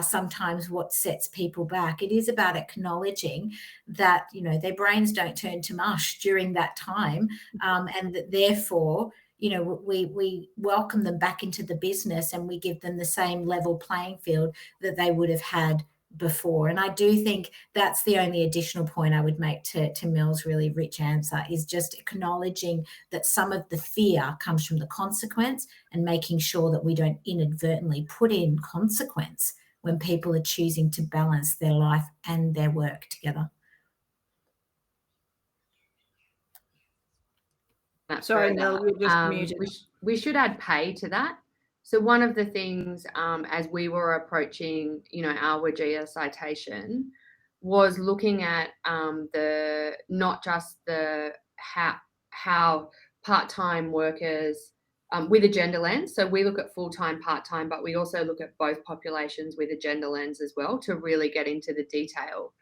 sometimes what sets people back. It is about acknowledging that, their brains don't turn to mush during that time, and that therefore, we welcome them back into the business and we give them the same level playing field that they would have had before. And I do think that's the only additional point I would make to Mel's really rich answer, is just acknowledging that some of the fear comes from the consequence and making sure that we don't inadvertently put in consequence when people are choosing to balance their life and their work together. Sorry, Mel, you're just muted. We should add pay to that. So one of the things as we were approaching, our WGEA citation, was looking at not just how part-time workers with a gender lens. So we look at full-time, part-time, but we also look at both populations with a gender lens as well to really get into the detail.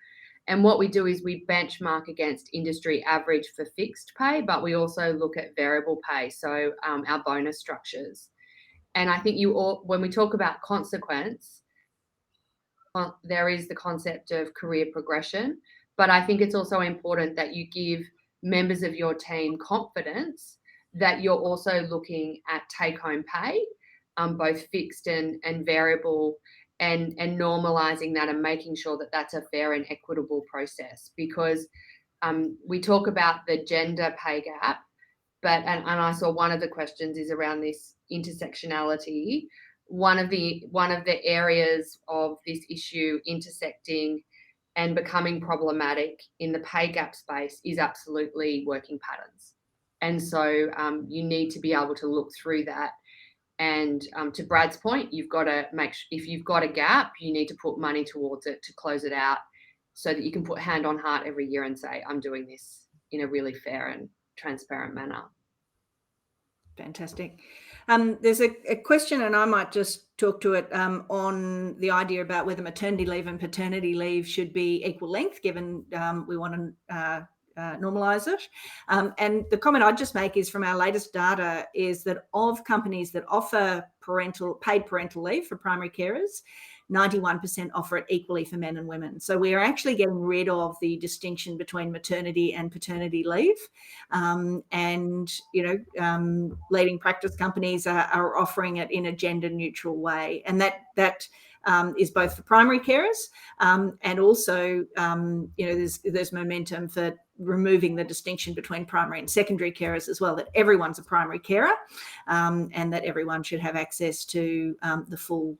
And what we do is we benchmark against industry average for fixed pay, but we also look at variable pay, so our bonus structures. And I think when we talk about consequence, there is the concept of career progression, but I think it's also important that you give members of your team confidence that you're also looking at take-home pay, both fixed and variable, and normalizing that and making sure that that's a fair and equitable process. Because we talk about the gender pay gap, but and I saw one of the questions is around this intersectionality. One of the areas of this issue intersecting and becoming problematic in the pay gap space is absolutely working patterns. And so you need to be able to look through that. And to Brad's point, you've got to if you've got a gap, you need to put money towards it to close it out, so that you can put hand on heart every year and say, I'm doing this in a really fair and transparent manner. Fantastic. There's a question, and I might just talk to it on the idea about whether maternity leave and paternity leave should be equal length, given we want to normalise it. And the comment I'd just make is, from our latest data, is that of companies that offer paid parental leave for primary carers, 91% offer it equally for men and women. So we are actually getting rid of the distinction between maternity and paternity leave. And, leading practice companies are offering it in a gender neutral way. And that is both for primary carers and also, there's momentum for removing the distinction between primary and secondary carers as well, that everyone's a primary carer and that everyone should have access to the full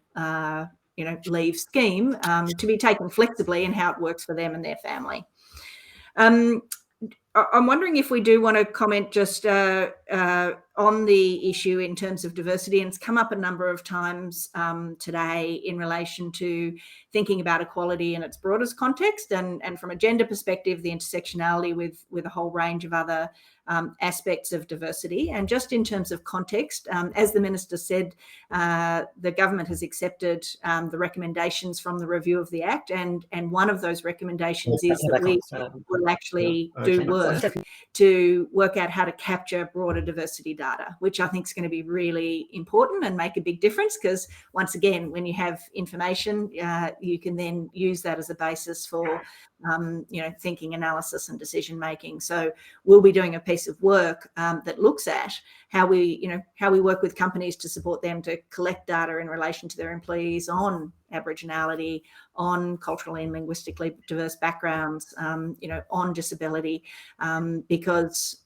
leave scheme to be taken flexibly in how it works for them and their family. I'm wondering if we do want to comment just on the issue in terms of diversity, and it's come up a number of times today in relation to thinking about equality in its broadest context, and from a gender perspective, the intersectionality with a whole range of other aspects of diversity. And just in terms of context, as the Minister said, the government has accepted the recommendations from the review of the Act, and one of those recommendations is that we will actually do work to work out how to capture broader diversity data, which I think is going to be really important and make a big difference, because once again, when you have information, you can then use that as a basis for thinking, analysis and decision making. So we'll be doing a piece of work that looks at how we work with companies to support them to collect data in relation to their employees on Aboriginality, on culturally and linguistically diverse backgrounds, on disability, because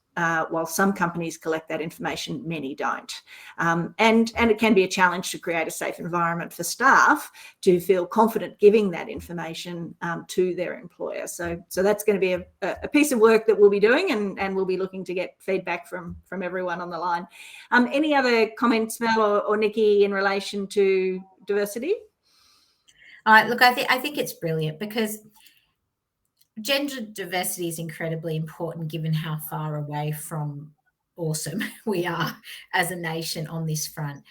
while some companies collect that information, many don't. And it can be a challenge to create a safe environment for staff to feel confident giving that information to their employer. So that's going to be a piece of work that we'll be doing, and we'll be looking to get feedback from everyone on the line. Any other comments, Mel or Nikki, in relation to diversity? Look, I think it's brilliant, because gender diversity is incredibly important given how far away from awesome we are as a nation on this front.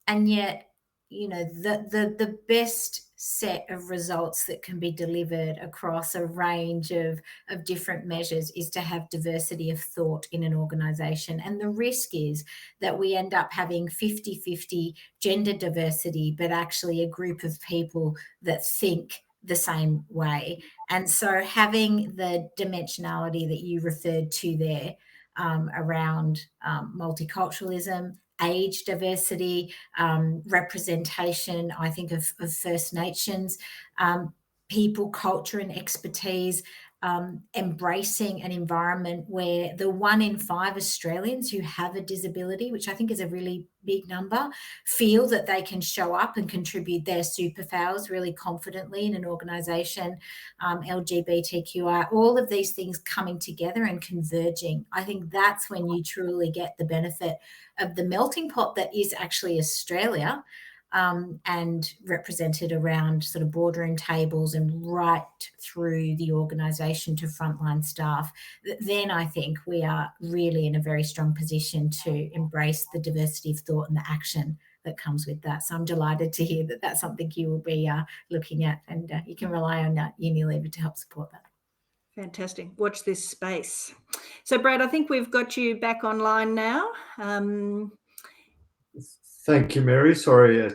And yet, the best set of results that can be delivered across a range of different measures is to have diversity of thought in an organisation. And the risk is that we end up having 50-50 gender diversity, but actually a group of people that think the same way. And so having the dimensionality that you referred to there around multiculturalism, age diversity, representation, I think, of First Nations people, culture and expertise, embracing an environment where the 1 in 5 Australians who have a disability, which I think is a really big number, feel that they can show up and contribute their superpowers really confidently in an organisation, LGBTQI, all of these things coming together and converging. I think that's when you truly get the benefit of the melting pot that is actually Australia, and represented around sort of boardroom tables and right through the organisation to frontline staff. Then I think we are really in a very strong position to embrace the diversity of thought and the action that comes with that. So I'm delighted to hear that that's something you will be looking at, and you can rely on Unilever to help support that. Fantastic. Watch this space. So, Brad, I think we've got you back online now. Thank you, Mary. Sorry.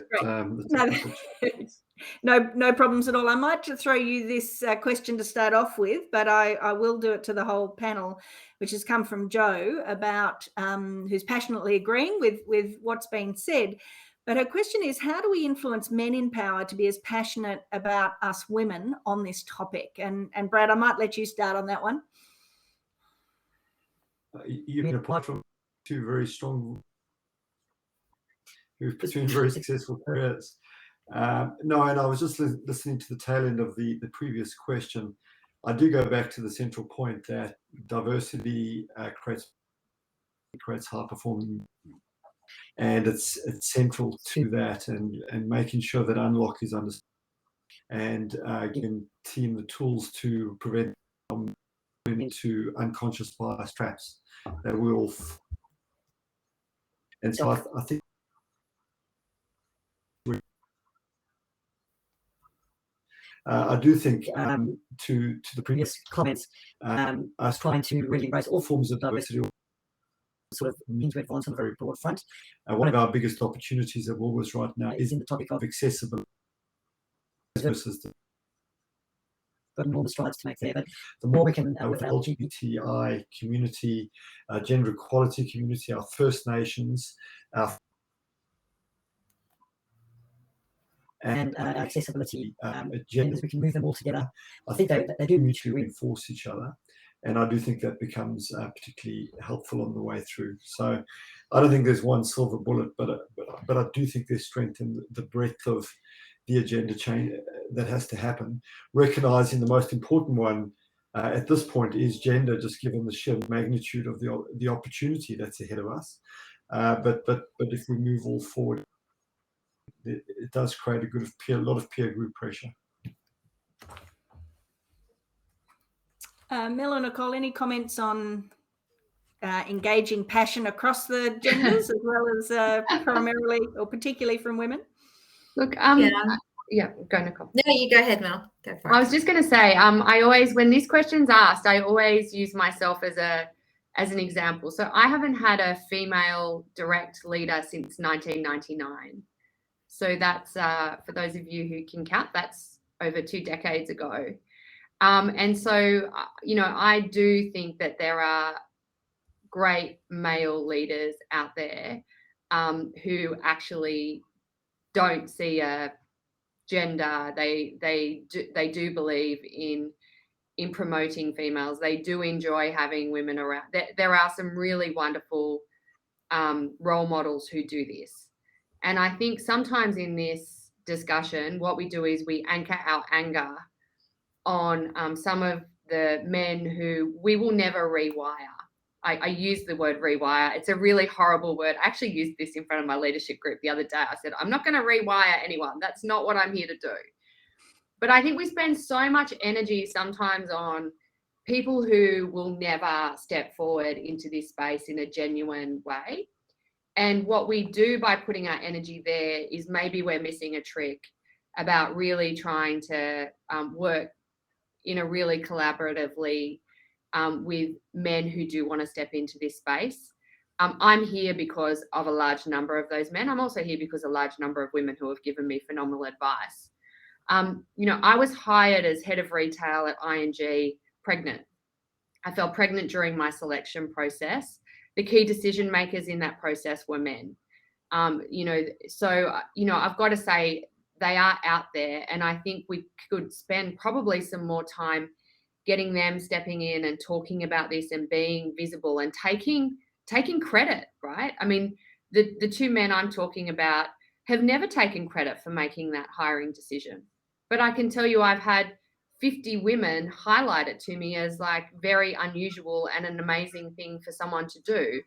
No problems at all. I might throw you this question to start off with, but I will do it to the whole panel, which has come from Jo, about who's passionately agreeing with what's been said. But her question is, how do we influence men in power to be as passionate about us women on this topic? And Brad, I might let you start on that one. You've been apart from two very strong, who've pursued very successful careers. No, and I was just listening to the tail end of the previous question. I do go back to the central point that diversity creates high performing, and it's central to that, and making sure that unlock is understood, and giving team the tools to prevent into unconscious bias traps that we all. And so I think. I do think, to the previous comments, us trying to really embrace all forms of diversity sort of means we're advancing on a very broad front. One of our biggest opportunities at Woolworths right now is in the topic of accessibility versus got enormous strides to make there. But the more we can, with the LGBTI community, gender equality community, our First Nations, our and accessibility agendas, we can move them all together. I think they do mutually reinforce each other, and I do think that becomes particularly helpful on the way through. So I don't think there's one silver bullet, but I do think there's strength in the breadth of the agenda chain that has to happen, recognizing the most important one at this point is gender, just given the sheer magnitude of the opportunity that's ahead of us. But if we move all forward, it does create a lot of peer group pressure. Mel and Nicole, any comments on engaging passion across the genders as well as primarily or particularly from women? Look, yeah, go Nicole. No, you go ahead, Mel. Go for it. I was just going to say, I always, when this question's asked, I always use myself as an example. So I haven't had a female direct leader since 1999. So that's, for those of you who can count, that's over 2 decades ago. And so, I do think that there are great male leaders out there who actually don't see a gender. They do believe in promoting females. They do enjoy having women around. There are some really wonderful role models who do this. And I think sometimes in this discussion, what we do is we anchor our anger on some of the men who we will never rewire. I use the word rewire. It's a really horrible word. I actually used this in front of my leadership group the other day. I said, I'm not going to rewire anyone. That's not what I'm here to do. But I think we spend so much energy sometimes on people who will never step forward into this space in a genuine way. And what we do by putting our energy there is maybe we're missing a trick about really trying to work in a really collaboratively with men who do want to step into this space. I'm here because of a large number of those men. I'm also here because a large number of women who have given me phenomenal advice. I was hired as head of retail at ING pregnant. I fell pregnant during my selection process. The key decision makers in that process were men. So I've got to say they are out there, and I think we could spend probably some more time getting them stepping in and talking about this and being visible and taking credit, right? I mean, the 2 men I'm talking about have never taken credit for making that hiring decision. But I can tell you I've had 50 women highlight it to me as like very unusual and an amazing thing for someone to do.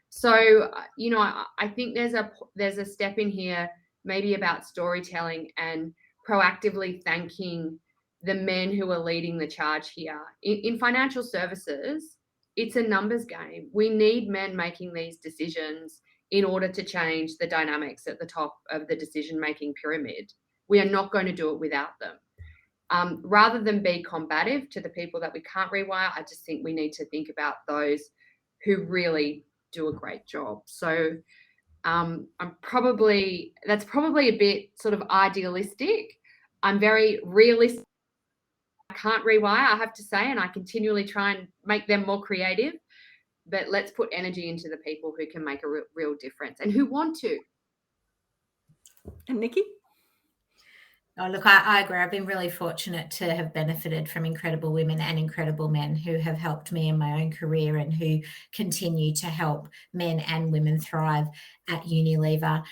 So, I think there's a step in here maybe about storytelling and proactively thanking the men who are leading the charge here. In financial services, it's a numbers game. We need men making these decisions in order to change the dynamics at the top of the decision-making pyramid. We are not going to do it without them. Rather than be combative to the people that we can't rewire, I just think we need to think about those who really do a great job. So that's probably a bit sort of idealistic. I'm very realistic. I can't rewire, I have to say, and I continually try and make them more creative. But let's put energy into the people who can make a real difference and who want to. And Nikki? Oh, look, I agree. I've been really fortunate to have benefited from incredible women and incredible men who have helped me in my own career and who continue to help men and women thrive at Unilever.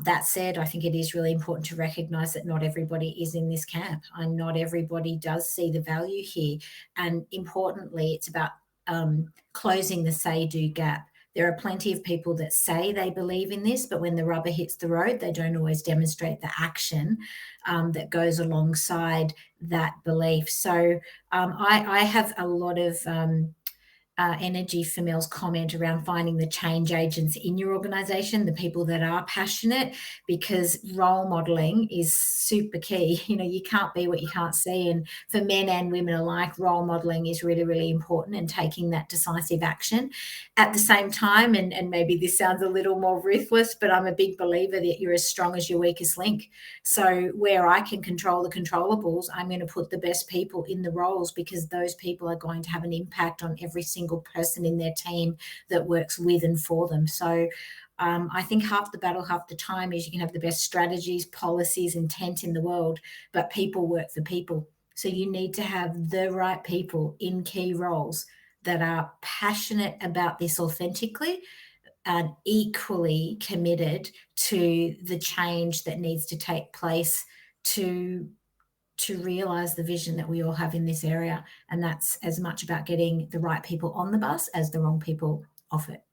That said, I think it is really important to recognise that not everybody is in this camp and not everybody does see the value here. And importantly, it's about closing the say-do gap. There are plenty of people that say they believe in this, but when the rubber hits the road, they don't always demonstrate the action that goes alongside that belief. So I have a lot of energy for Mel's comment around finding the change agents in your organisation, the people that are passionate, because role modelling is super key. You know, you can't be what you can't see. And for men and women alike, role modelling is really, really important, and taking that decisive action. At the same time, and maybe this sounds a little more ruthless, but I'm a big believer that you're as strong as your weakest link. So where I can control the controllables, I'm going to put the best people in the roles, because those people are going to have an impact on every single person in their team that works with and for them. So I think half the battle, half the time, is you can have the best strategies, policies, intent in the world, but people work for people. So you need to have the right people in key roles that are passionate about this authentically and equally committed to the change that needs to take place to realise the vision that we all have in this area. And that's as much about getting the right people on the bus as the wrong people off it.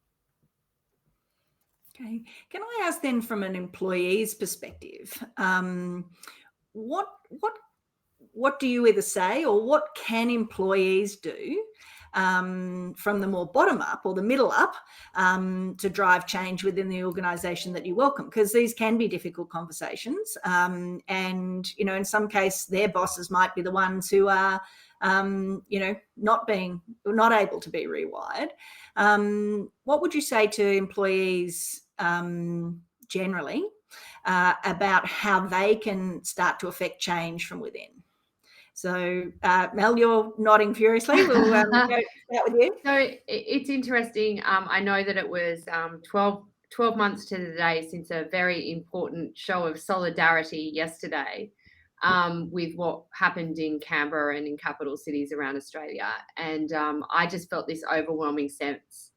Okay. Can I ask then, from an employee's perspective, what do you either say, or what can employees do from the more bottom up or the middle up to drive change within the organisation that you welcome? Because these can be difficult conversations, and you know, in some case, their bosses might be the ones who are you know, not able to be rewired. What would you say to employees generally about how they can start to affect change from within? So, Mel, you're nodding furiously. We'll start with you. So it's interesting. I know that it was 12 months to the day since a very important show of solidarity yesterday with what happened in Canberra and in capital cities around Australia. And I just felt this overwhelming sense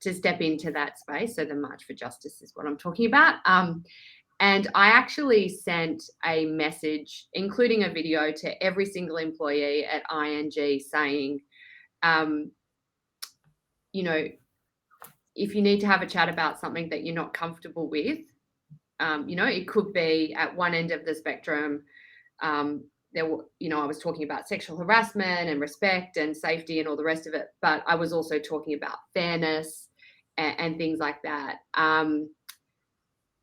to step into that space. So the March for Justice is what I'm talking about. And I actually sent a message, including a video, to every single employee at ING saying, you know, if you need to have a chat about something that you're not comfortable with, you know, it could be at one end of the spectrum. There were, you know, I was talking about sexual harassment and respect and safety and all the rest of it, but I was also talking about fairness and things like that.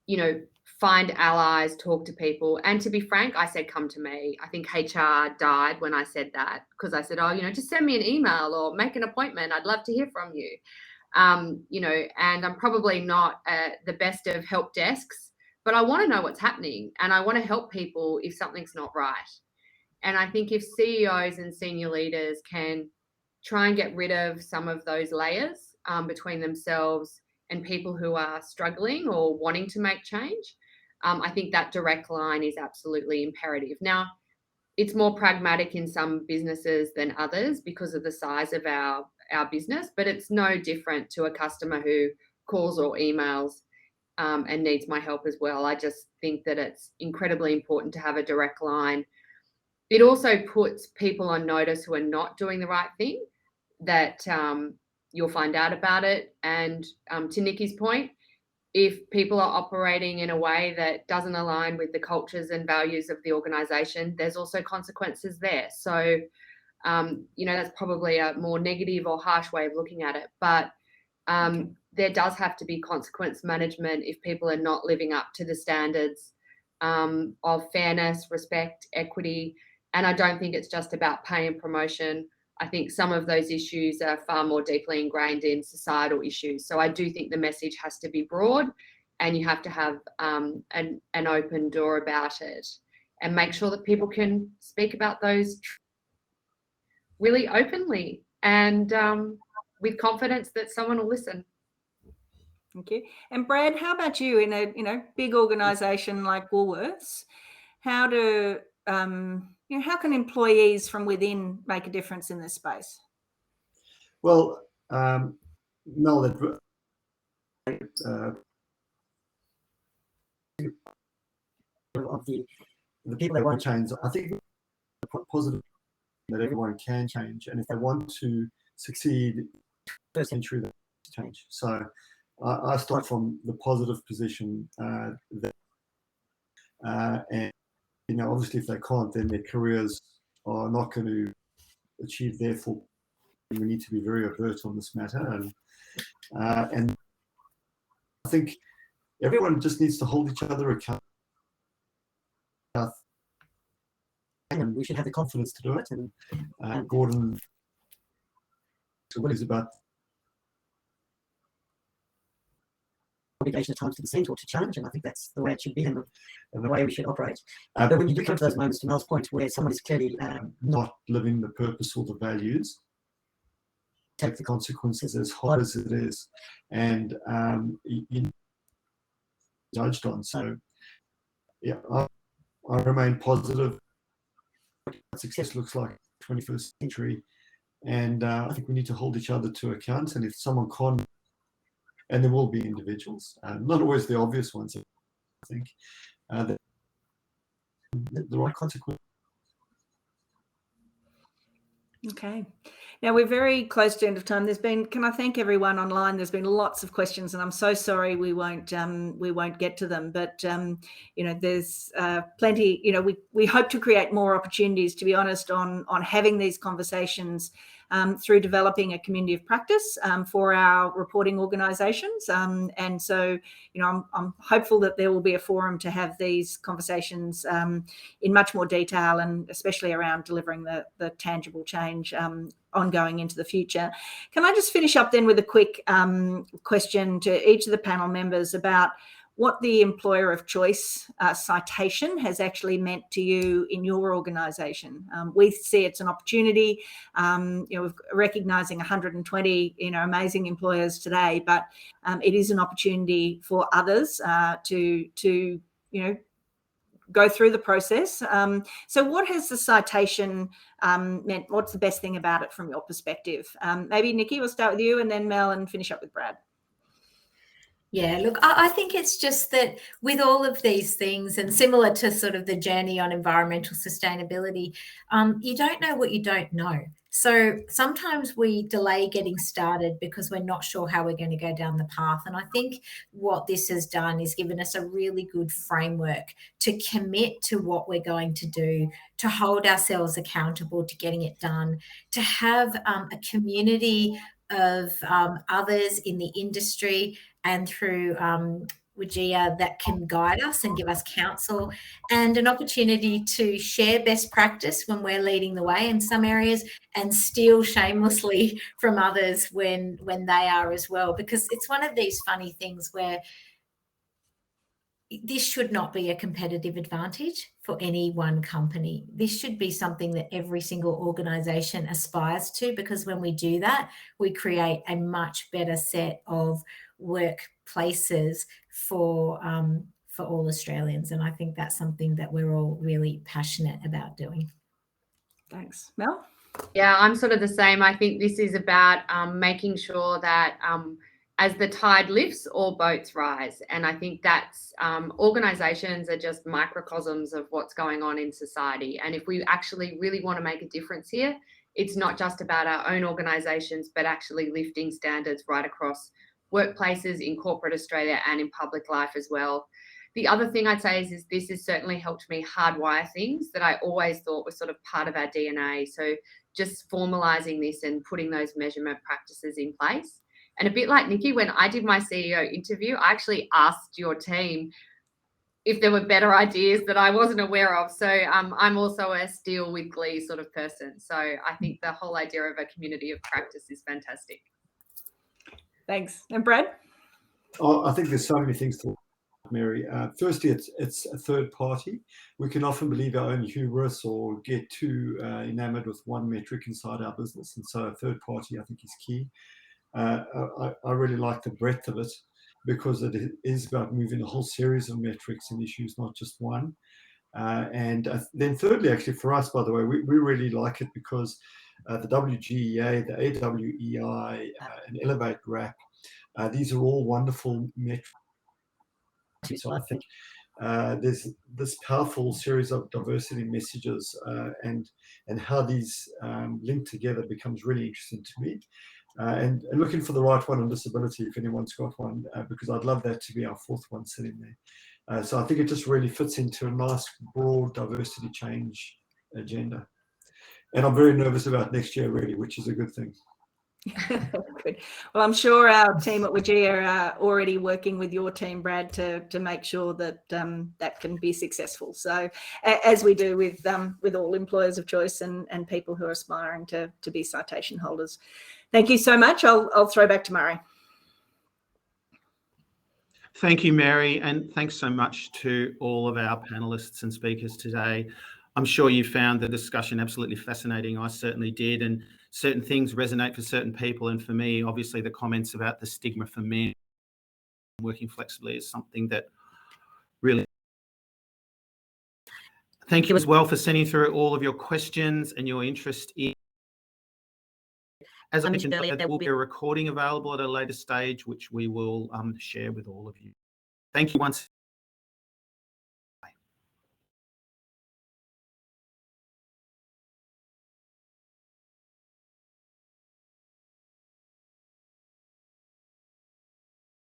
You know, find allies, talk to people. And to be frank, I said, come to me. I think HR died when I said that, because I said, oh, you know, just send me an email or make an appointment. I'd love to hear from you. You know, and I'm probably not the best of help desks, but I want to know what's happening and I want to help people if something's not right. And I think if CEOs and senior leaders can try and get rid of some of those layers between themselves and people who are struggling or wanting to make change, I think that direct line is absolutely imperative. Now, it's more pragmatic in some businesses than others because of the size of our business, but it's no different to a customer who calls or emails and needs my help as well. I just think that it's incredibly important to have a direct line. It also puts people on notice who are not doing the right thing, that you'll find out about it. And to Nikki's point, if people are operating in a way that doesn't align with the cultures and values of the organisation, there's also consequences there. So, you know, that's probably a more negative or harsh way of looking at it. But there does have to be consequence management if people are not living up to the standards of fairness, respect, equity. And I don't think it's just about pay and promotion. I think some of those issues are far more deeply ingrained in societal issues. So I do think the message has to be broad, and you have to have an open door about it, and make sure that people can speak about those really openly and with confidence that someone will listen. Thank you. And Brad, how about you in a big organisation like Woolworths? How do how can employees from within make a difference in this space? Well, Mel, that of the people that want to change, I think positive that everyone can change, and if they want to succeed, first century they change. So I start from the positive position that, and obviously if they can't, then their careers are not going to achieve their full. We need to be very alert on this matter, and I think everyone just needs to hold each other accountable, and we should have the confidence to do it. And Gordon, so what is about obligation at times to dissent or to challenge, and I think that's the way it should be and the way we should operate. But when you do come to those moments, to Mel's point, where someone is clearly not living the purpose or the values, take the consequences as hard as it is, and judged on. So yeah, I remain positive. Success looks like 21st century, and I think we need to hold each other to account. And if someone can't, and there will be individuals, not always the obvious ones, I think, the right consequence. Okay. Now we're very close to end of time. Can I thank everyone online? There's been lots of questions, and I'm so sorry we won't get to them. But there's plenty. We hope to create more opportunities, to be honest, on having these conversations through developing a community of practice for our reporting organisations. And so, I'm hopeful that there will be a forum to have these conversations in much more detail, and especially around delivering the tangible change ongoing into the future. Can I just finish up then with a quick question to each of the panel members about what the employer of choice citation has actually meant to you in your organisation? We see it's an opportunity. We're recognising 120 amazing employers today, but it is an opportunity for others to go through the process. So what has the citation meant? What's the best thing about it from your perspective? Maybe Nikki, we'll start with you, and then Mel, and finish up with Brad. Yeah, look, I think it's just that with all of these things, and similar to sort of the journey on environmental sustainability, you don't know what you don't know. So sometimes we delay getting started because we're not sure how we're going to go down the path. And I think what this has done is given us a really good framework to commit to what we're going to do, to hold ourselves accountable to getting it done, to have a community of others in the industry and through WGEA that can guide us and give us counsel, and an opportunity to share best practice when we're leading the way in some areas and steal shamelessly from others when they are as well. Because it's one of these funny things where this should not be a competitive advantage for any one company. This should be something that every single organisation aspires to, because when we do that, we create a much better set of workplaces for all Australians. And I think that's something that we're all really passionate about doing. Thanks. Mel? Yeah, I'm sort of the same. I think this is about making sure that as the tide lifts, all boats rise. And I think that's organisations are just microcosms of what's going on in society. And if we actually really want to make a difference here, it's not just about our own organisations, but actually lifting standards right across workplaces in corporate Australia and in public life as well. The other thing I'd say is this has certainly helped me hardwire things that I always thought were sort of part of our DNA. So just formalising this and putting those measurement practices in place. And a bit like Nikki, when I did my CEO interview, I actually asked your team, if there were better ideas that I wasn't aware of. So I'm also a steal with glee sort of person. So I think the whole idea of a community of practice is fantastic. Thanks. And Brad? Oh, I think there's so many things to Mary. Firstly, it's a third party. We can often believe our own hubris or get too enamored with one metric inside our business. And so a third party, I think, is key. I really like the breadth of it because it is about moving a whole series of metrics and issues, not just one. And then thirdly, actually, for us, by the way, we really like it because the WGEA, the AWEI, and Elevate RAP, these are all wonderful metrics. So I think there's this powerful series of diversity messages and how these link together becomes really interesting to me. And looking for the right one on disability, if anyone's got one, because I'd love that to be our fourth one sitting there. So I think it just really fits into a nice, broad diversity change agenda. And I'm very nervous about next year, really, which is a good thing. Good. Well, I'm sure our team at WGEA are already working with your team, Brad, to make sure that that can be successful. So, as we do with all employers of choice and people who are aspiring to be citation holders. Thank you so much. I'll throw back to Murray. Thank you, Mary, and thanks so much to all of our panelists and speakers today. I'm sure you found the discussion absolutely fascinating. I certainly did, and certain things resonate for certain people. And for me, obviously, the comments about the stigma for men working flexibly is something that really... Thank you as well for sending through all of your questions and your interest in... As I mentioned earlier, there will be a recording available at a later stage, which we will share with all of you. Thank you once